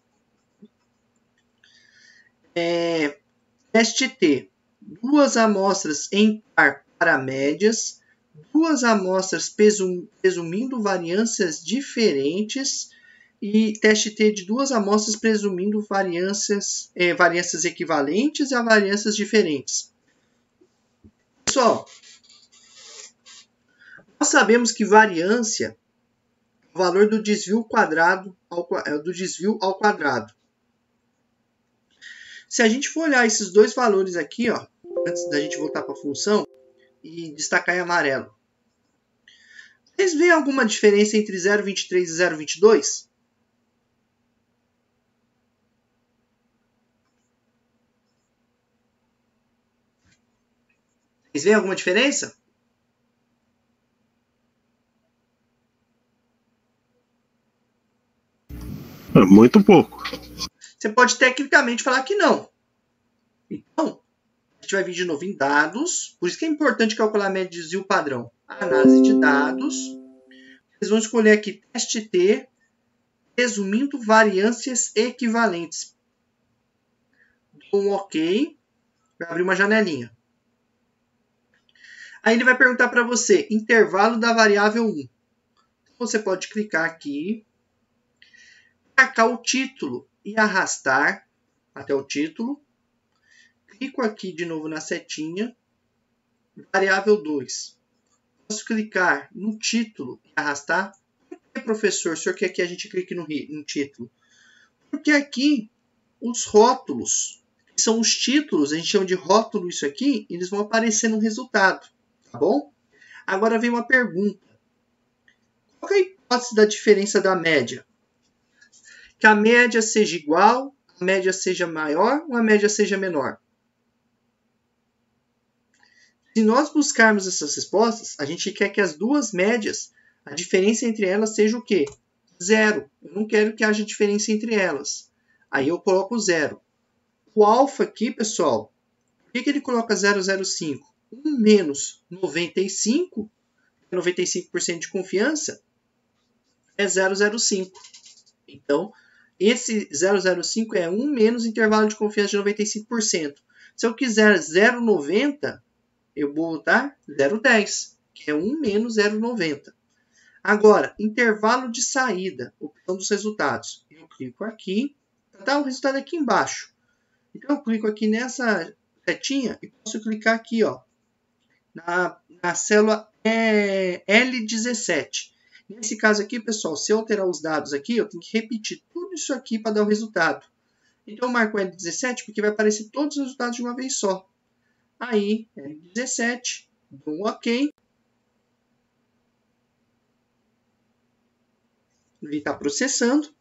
Teste T. Duas amostras em par para médias. Duas amostras presumindo variâncias diferentes. E teste T de duas amostras presumindo variâncias equivalentes a variâncias diferentes. Pessoal, nós sabemos que variância é o valor do desvio ao quadrado. Se a gente for olhar esses dois valores aqui, ó, antes da gente voltar para a função e destacar em amarelo, vocês veem alguma diferença entre 0,23 e 0,22? Vocês veem alguma diferença? Muito pouco. Você pode tecnicamente falar que não. Então, a gente vai vir de novo em dados. Por isso que é importante calcular a média de desvio padrão. Análise de dados. Vocês vão escolher aqui teste T, resumindo variâncias equivalentes. Dou um OK. Vai abrir uma janelinha. Aí ele vai perguntar para você, intervalo da variável 1. Então, você pode clicar aqui, marcar o título e arrastar até o título. Clico aqui de novo na setinha, variável 2. Posso clicar no título e arrastar. Por que, professor, o senhor quer que a gente clique no título? Porque aqui os rótulos, que são os títulos, a gente chama de rótulo isso aqui, eles vão aparecer no resultado. Tá bom? Agora vem uma pergunta. Qual é a hipótese da diferença da média? Que a média seja igual, a média seja maior ou a média seja menor? Se nós buscarmos essas respostas, a gente quer que as duas médias, a diferença entre elas seja o quê? 0. Eu não quero que haja diferença entre elas. Aí eu coloco 0. O alfa aqui, pessoal, por que ele coloca 0,05? 1 menos 95, 95% de confiança, é 0,05. Então, esse 0,05 é 1 menos intervalo de confiança de 95%. Se eu quiser 0,90, eu vou botar 0,10, que é 1 menos 0,90. Agora, intervalo de saída, opção dos resultados. Eu clico aqui, está o resultado aqui embaixo. Então, eu clico aqui nessa setinha e posso clicar aqui, ó, na célula L17. Nesse caso aqui, pessoal, se eu alterar os dados aqui, eu tenho que repetir tudo isso aqui para dar o resultado. Então, eu marco L17 porque vai aparecer todos os resultados de uma vez só. Aí, L17, dou um OK. Ele está processando.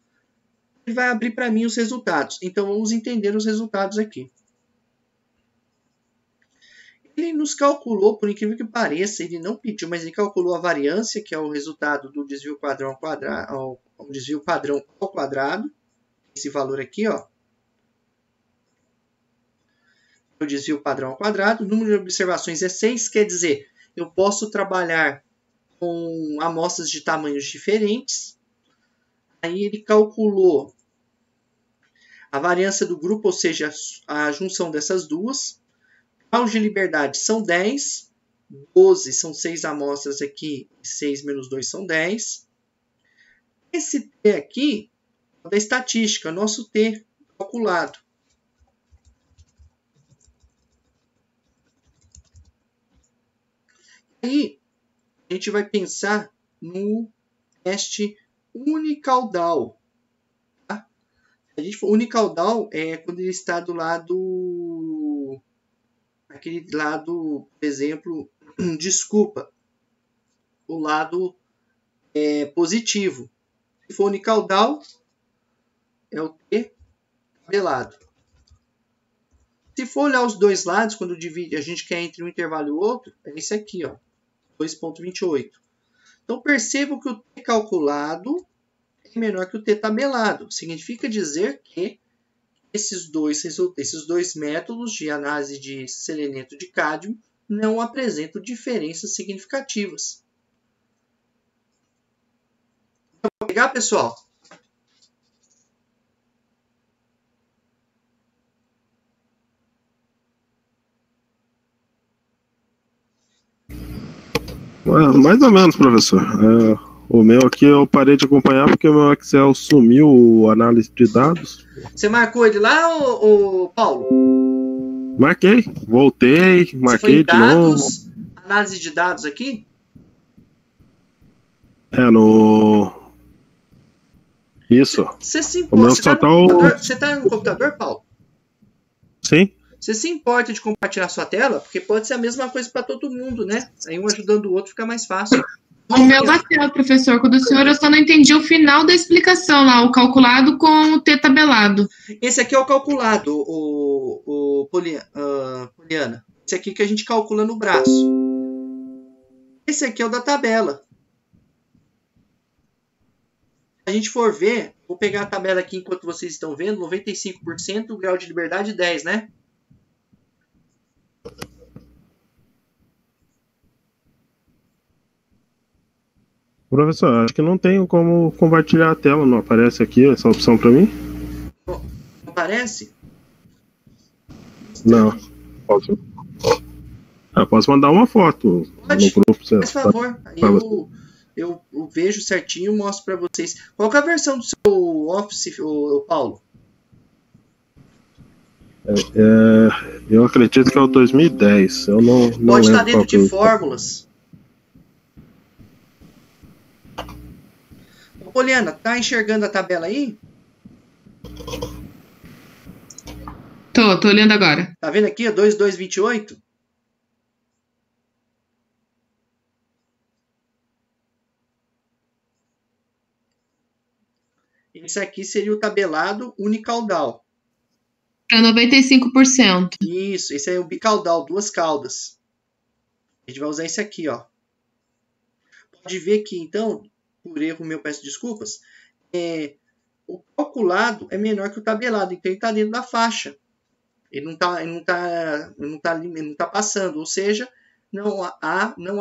Ele vai abrir para mim os resultados. Então, vamos entender os resultados aqui. Ele nos calculou, por incrível que pareça, ele não pediu, mas ele calculou a variância, que é o resultado do desvio padrão ao quadrado, o desvio padrão ao quadrado. Esse valor aqui, ó. O desvio padrão ao quadrado. O número de observações é 6, quer dizer, eu posso trabalhar com amostras de tamanhos diferentes. Aí ele calculou a variância do grupo, ou seja, a junção dessas duas. Graus de liberdade são 10, 12 são 6 amostras aqui, 6 menos 2 são 10. Esse T aqui é da estatística, nosso T calculado. Aí, a gente vai pensar no teste unicaudal. Tá? A gente for unicaudal é quando ele está do lado... aquele lado, por exemplo, desculpa, o lado positivo. Se for unicaudal, é o T tabelado. Se for olhar os dois lados, quando divide, a gente quer entre um intervalo e o outro, é esse aqui, ó, 2,28. Então, percebam que o T calculado é menor que o T tabelado. Significa dizer que esses dois métodos de análise de seleneto de cádmio não apresentam diferenças significativas. Vou pegar, pessoal? Mais ou menos, professor. O meu aqui eu parei de acompanhar porque o meu Excel sumiu a análise de dados. Você marcou ele lá, ô Paulo? Marquei, voltei, marquei de novo. Análise de dados aqui? No... Isso. Você se importa? Você está no computador, Paulo? Sim. Você se importa de compartilhar sua tela? Porque pode ser a mesma coisa para todo mundo, né? Aí um ajudando o outro fica mais fácil. O meu bateu, professor. Com o do senhor eu só não entendi o final da explicação lá, o calculado com o T tabelado. Esse aqui é o calculado, Poliana. Esse aqui que a gente calcula no braço. Esse aqui é o da tabela. Se a gente for ver, vou pegar a tabela aqui enquanto vocês estão vendo, 95%, o grau de liberdade 10, né? Professor, acho que não tenho como compartilhar a tela, não aparece aqui essa opção para mim? Não aparece? Não. Posso? Posso mandar uma foto Pode? no grupo. Por favor. Aí eu vejo certinho e mostro para vocês. Qual que é a versão do seu Office, Paulo? Eu acredito que é o 2010. Eu não Pode estar lembro dentro de fórmulas. Poliana, tá enxergando a tabela aí? Tô olhando agora. Tá vendo aqui, 2228? Esse aqui seria o tabelado unicaudal. Para 95%. Isso, esse é o bicaudal, 2 caudas. A gente vai usar esse aqui, ó. Pode ver que, então, por erro meu, peço desculpas, o calculado é menor que o tabelado, então ele está dentro da faixa. Ele não tá passando, ou seja, não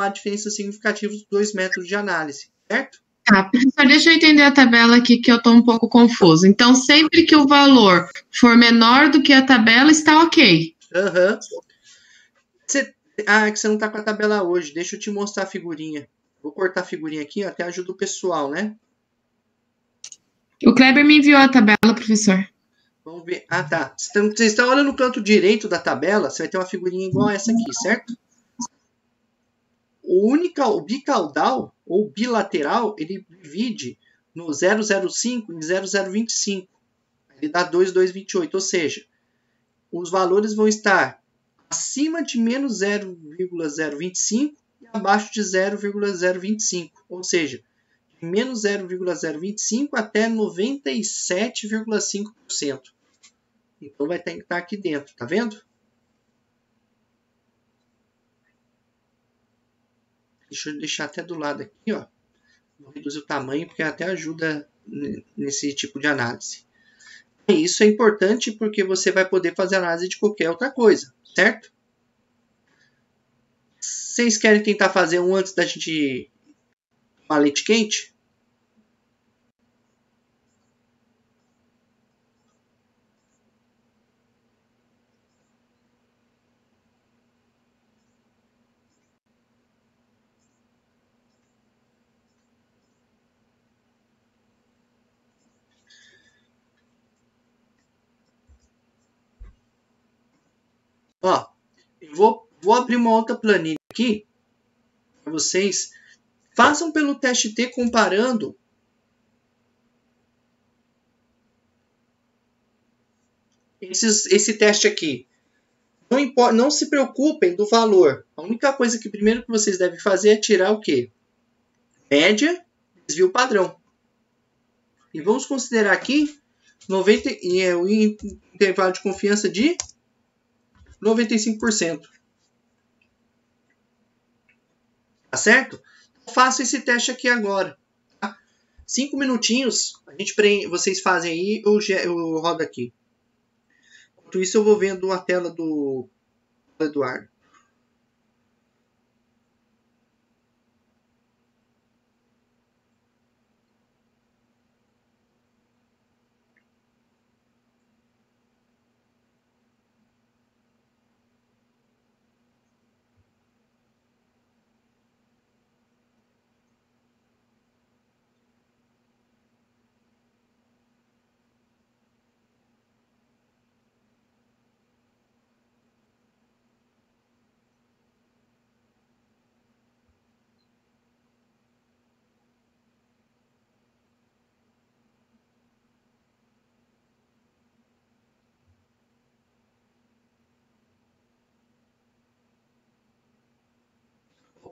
há diferença significativa dos 2 métodos de análise, certo? Tá, professor, deixa eu entender a tabela aqui que eu estou um pouco confuso. Então, sempre que o valor for menor do que a tabela, está ok. Aham. É que você não está com a tabela hoje. Deixa eu te mostrar a figurinha. Vou cortar a figurinha aqui, até ajuda o pessoal, né? O Kleber me enviou a tabela, professor. Vamos ver. Ah, tá. Vocês estão olhando no canto direito da tabela, você vai ter uma figurinha igual a essa aqui, certo? O bicaudal, ou bilateral, ele divide no 0,05 em 0,025. Ele dá 2,228, ou seja, os valores vão estar acima de menos 0,025 e abaixo de 0,025, ou seja, de menos 0,025 até 97,5%. Então vai ter que estar aqui dentro, tá vendo? Deixa eu deixar até do lado aqui, ó. Vou reduzir o tamanho porque até ajuda nesse tipo de análise. E isso é importante porque você vai poder fazer análise de qualquer outra coisa, certo? Vocês querem tentar fazer um antes da gente tomar leite quente? Ó, eu vou abrir uma outra planilha aqui para vocês. Façam pelo teste T comparando esse teste aqui. Não importa, não se preocupem do valor. A única coisa que primeiro que vocês devem fazer é tirar o quê? Média, desvio padrão. E vamos considerar aqui o intervalo de confiança de 95%. Tá certo? Faça esse teste aqui agora. Tá? 5 minutinhos, vocês fazem aí, eu rodo aqui. Enquanto isso, eu vou vendo a tela do Eduardo.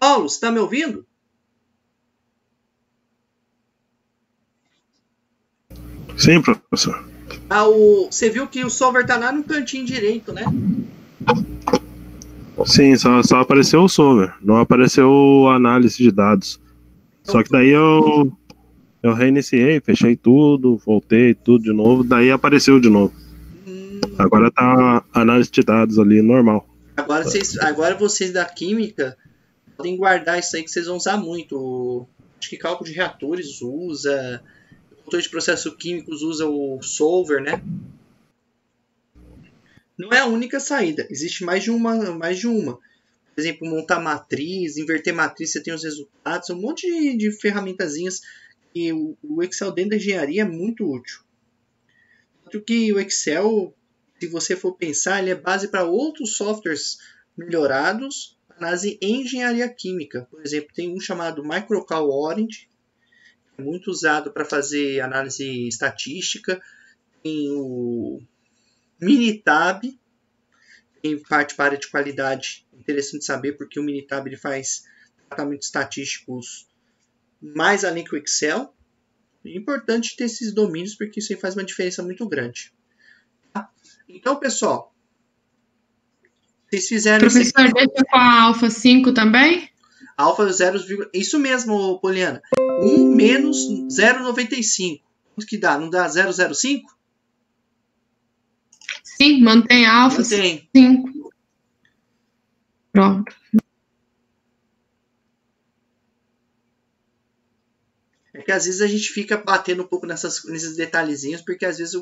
Paulo, você está me ouvindo? Sim, professor. Você viu que o solver está lá no cantinho direito, né? Sim, só apareceu o solver, não apareceu a análise de dados. Só que daí eu reiniciei, fechei tudo, voltei tudo de novo, daí apareceu de novo. Agora tá a análise de dados ali normal. Agora vocês da química podem guardar isso aí que vocês vão usar muito. Acho que cálculo de reatores usa, motor de processos químicos usa o solver, né? Não é a única saída, existe mais de uma. Por exemplo, montar matriz, inverter matriz, você tem os resultados, um monte de ferramentazinhas que o Excel dentro da engenharia é muito útil. Tanto que o Excel, se você for pensar, ele é base para outros softwares melhorados, análise em engenharia química. Por exemplo, tem um chamado Microcal Orange, que é muito usado para fazer análise estatística. Tem o Minitab, tem parte para a área de qualidade. Interessante saber porque o Minitab ele faz tratamentos estatísticos mais além que o Excel. É importante ter esses domínios porque isso aí faz uma diferença muito grande. Tá? Então, pessoal, vocês fizeram... Professor, deixa com a alfa 5 também? Alfa 0, isso mesmo, Poliana. 1 menos 0,95. Quanto que dá? Não dá 0,05? Sim, mantém a alfa 5. Pronto. É que às vezes a gente fica batendo um pouco nesses detalhezinhos, porque às vezes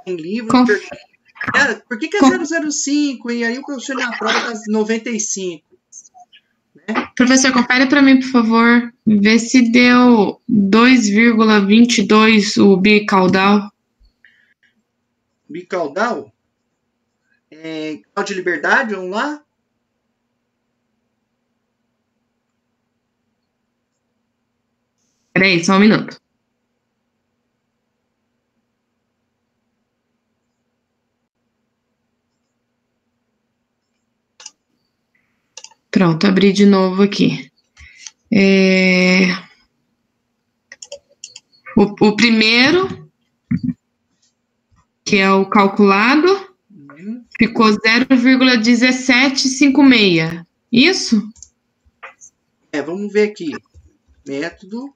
tem livro... por que é 0,05? E aí o professor na prova dá 95. Né? Professor, confere para mim, por favor. Vê se deu 2,22 o bicaudal. Bicaudal? Grau de liberdade, vamos lá? Peraí, só um minuto. Pronto, abri de novo aqui. O primeiro, que é o calculado, ficou 0,1756. Isso? Vamos ver aqui. Método.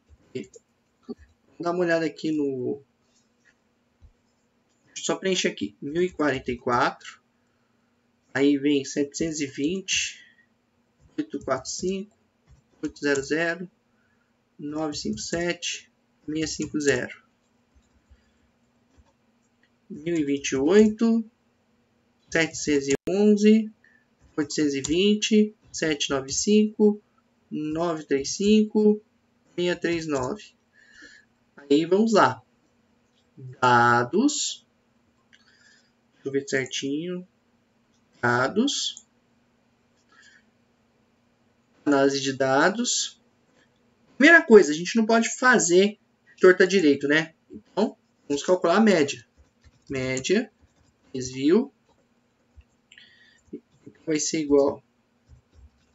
Vou dar uma olhada aqui no... Só preencher aqui. 1044. Aí vem 720. 845. 800. 957. 650. 1028. 711. 820. 795. 935. 639. Aí vamos lá. Dados. Deixa eu ver certinho. Dados. Análise de dados. Primeira coisa, a gente não pode fazer torta direito, né? Então, vamos calcular a média. Média, desvio. Vai ser igual.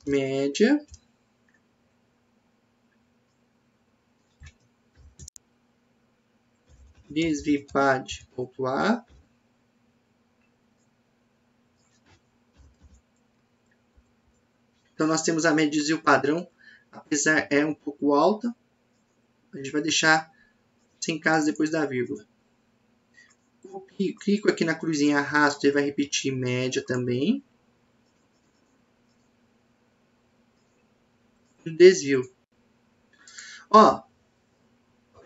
Média. Desvio_PAD.A. Então, nós temos a média de desvio padrão. Apesar é um pouco alta, a gente vai deixar sem caso depois da vírgula. Clico aqui na cruzinha, arrasto, ele vai repetir média também. Desvio. Ó,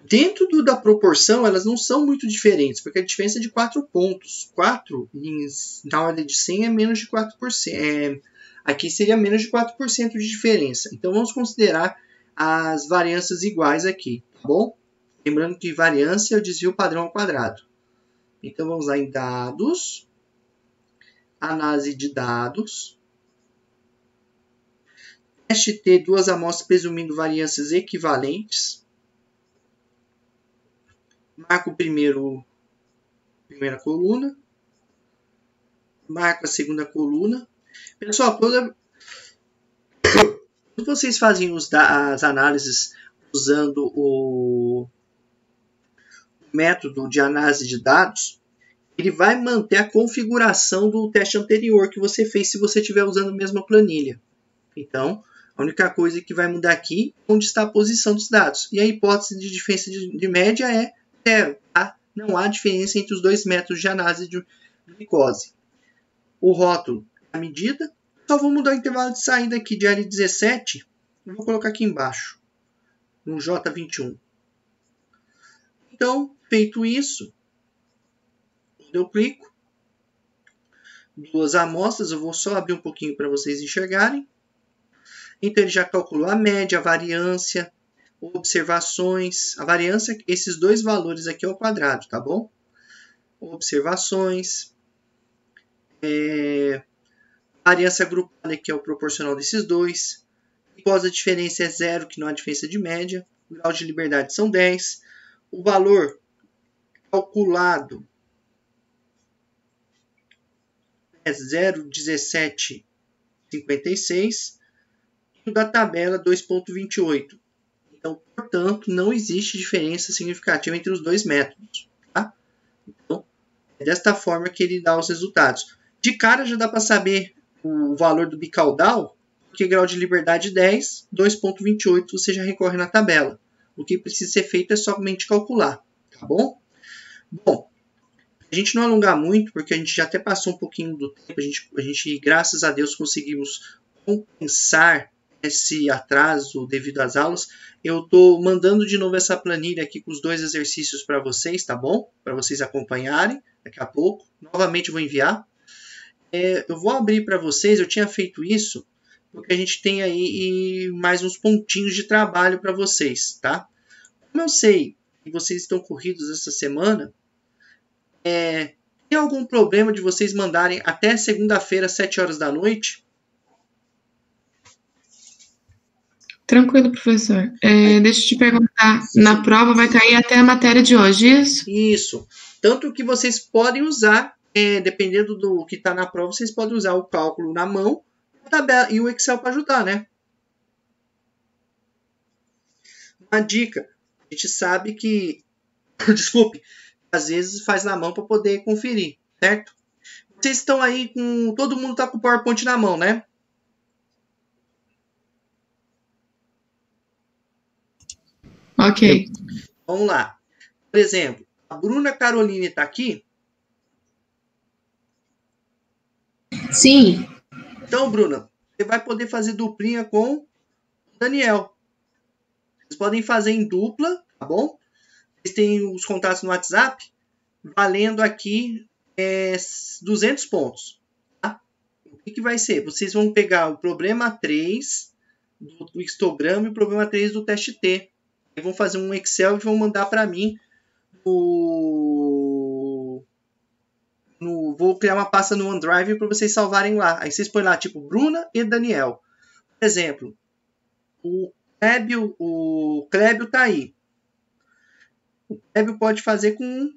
dentro da proporção, elas não são muito diferentes, porque a diferença é de 4 pontos. 4 na ordem de 100 é menos de 4%. Aqui seria menos de 4% de diferença. Então, vamos considerar as variâncias iguais aqui, tá bom? Lembrando que variância é o desvio padrão ao quadrado. Então, vamos lá em dados. Análise de dados. Teste T, 2 amostras presumindo variâncias equivalentes. Marco primeira coluna. Marco a segunda coluna. Pessoal, quando vocês fazem as análises usando o método de análise de dados, ele vai manter a configuração do teste anterior que você fez se você estiver usando a mesma planilha. Então, a única coisa que vai mudar aqui é onde está a posição dos dados. E a hipótese de diferença de média é 0. Tá? Não há diferença entre os dois métodos de análise de glicose. O rótulo, a medida. Só vou mudar o intervalo de saída aqui de L17. Eu vou colocar aqui embaixo, no J21. Então, feito isso, eu clico. 2 amostras, eu vou só abrir um pouquinho para vocês enxergarem. Então, ele já calculou a média, a variância, observações. A variância, esses dois valores aqui ao quadrado, tá bom? Observações. Variância agrupada, que é o proporcional desses dois. Após a diferença é 0, que não há diferença de média. O grau de liberdade são 10. O valor calculado é 0,1756. E o da tabela 2,28. Então, portanto, não existe diferença significativa entre os dois métodos. Tá? Então, é desta forma que ele dá os resultados. De cara já dá para saber o valor do bicaudal, porque grau de liberdade 10, 2,28 você já recorre na tabela. O que precisa ser feito é somente calcular, tá bom? Bom, a gente não alongar muito, porque a gente já até passou um pouquinho do tempo, a gente graças a Deus, conseguimos compensar esse atraso devido às aulas. Eu estou mandando de novo essa planilha aqui com os 2 exercícios para vocês, tá bom? Para vocês acompanharem daqui a pouco. Novamente vou enviar. Eu vou abrir para vocês, eu tinha feito isso, porque a gente tem aí mais uns pontinhos de trabalho para vocês, tá? Como eu sei que vocês estão corridos essa semana, tem algum problema de vocês mandarem até segunda-feira, às 7 horas da noite? Tranquilo, professor. Deixa eu te perguntar, na prova vai cair até a matéria de hoje, isso? Isso. Tanto que vocês podem usar, dependendo do que está na prova, vocês podem usar o cálculo na mão a tabela, e o Excel para ajudar, né? Uma dica. A gente sabe que... Desculpe. Às vezes faz na mão para poder conferir, certo? Vocês estão aí com... Todo mundo está com o PowerPoint na mão, né? Ok. Vamos lá. Por exemplo, a Bruna Caroline está aqui? Sim. Então, Bruna, você vai poder fazer duplinha com o Daniel. Vocês podem fazer em dupla, tá bom? Vocês têm os contatos no WhatsApp, valendo aqui 200 pontos. Tá? O que vai ser? Vocês vão pegar o problema 3 do histograma e o problema 3 do teste T. E vão fazer um Excel e vão mandar para mim. Vou criar uma pasta no OneDrive para vocês salvarem lá. Aí vocês põem lá, tipo, Bruna e Daniel. Por exemplo, o Clébio tá aí. O Clébio pode fazer com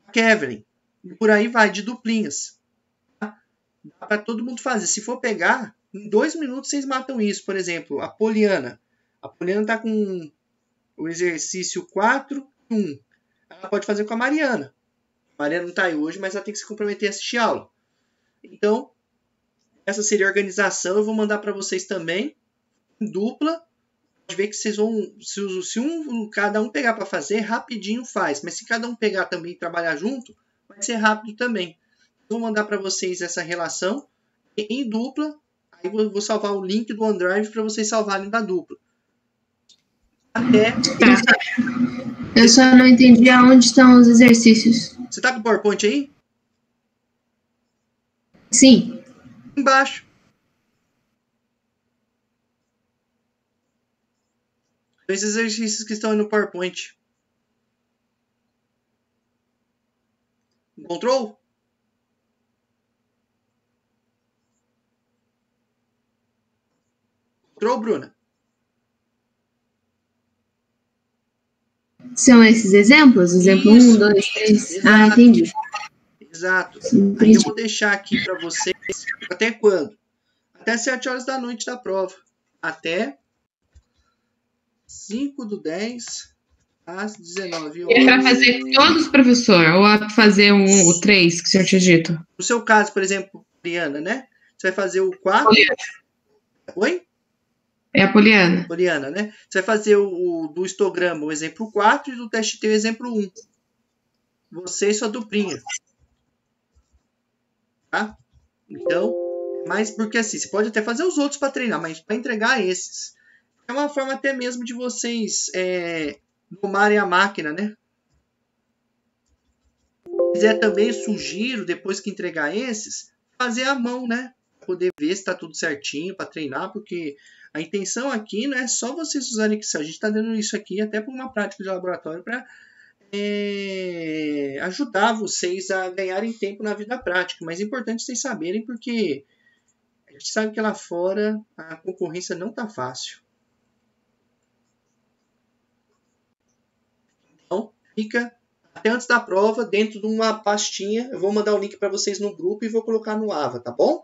a Kevin. E por aí vai, de duplinhas. Tá? Dá para todo mundo fazer. Se for pegar, em 2 minutos vocês matam isso. Por exemplo, a Poliana. A Poliana tá com o exercício 4 e 1. Ela pode fazer com a Mariana. A Mariana não está aí hoje, mas ela tem que se comprometer a assistir a aula. Então, essa seria a organização. Eu vou mandar para vocês também, em dupla. Pode ver que vocês vão... Se cada um pegar para fazer, rapidinho faz. Mas se cada um pegar também e trabalhar junto, vai ser rápido também. Vou mandar para vocês essa relação em dupla. Aí eu vou salvar o link do OneDrive para vocês salvarem da dupla. Eu só não entendi aonde estão os exercícios. Você tá com o PowerPoint aí? Sim. Embaixo. Esses exercícios que estão aí no PowerPoint. Encontrou? Encontrou, Bruna? São esses exemplos? Exemplo 1, 2, 3. Exato. Ah, entendi. Exato. Entendi. Aí eu vou deixar aqui para vocês. Até quando? Até 7 horas da noite da prova. Até 5/10 às 19 É para horas. fazer todos, professor? Ou é para fazer o 3 que o senhor tinha dito? No seu caso, por exemplo, Poliana, né? Você vai fazer o 4. Poliana. Oi? É a Poliana. Poliana, né? Você vai fazer o do histograma, o exemplo 4, e do teste T, o exemplo 1. Você e sua duplinha. Tá? Então, mas porque assim, você pode até fazer os outros para treinar, mas para entregar esses. É uma forma até mesmo de vocês domarem a máquina, né? Se quiser também, sugiro, depois que entregar esses, fazer à mão, né? Pra poder ver se está tudo certinho para treinar, porque a intenção aqui não é só vocês usarem Excel. A gente está dando isso aqui até por uma prática de laboratório para ajudar vocês a ganharem tempo na vida prática. Mas é importante vocês saberem, porque a gente sabe que lá fora a concorrência não está fácil. Então, fica até antes da prova dentro de uma pastinha. Eu vou mandar o link para vocês no grupo e vou colocar no AVA, tá bom?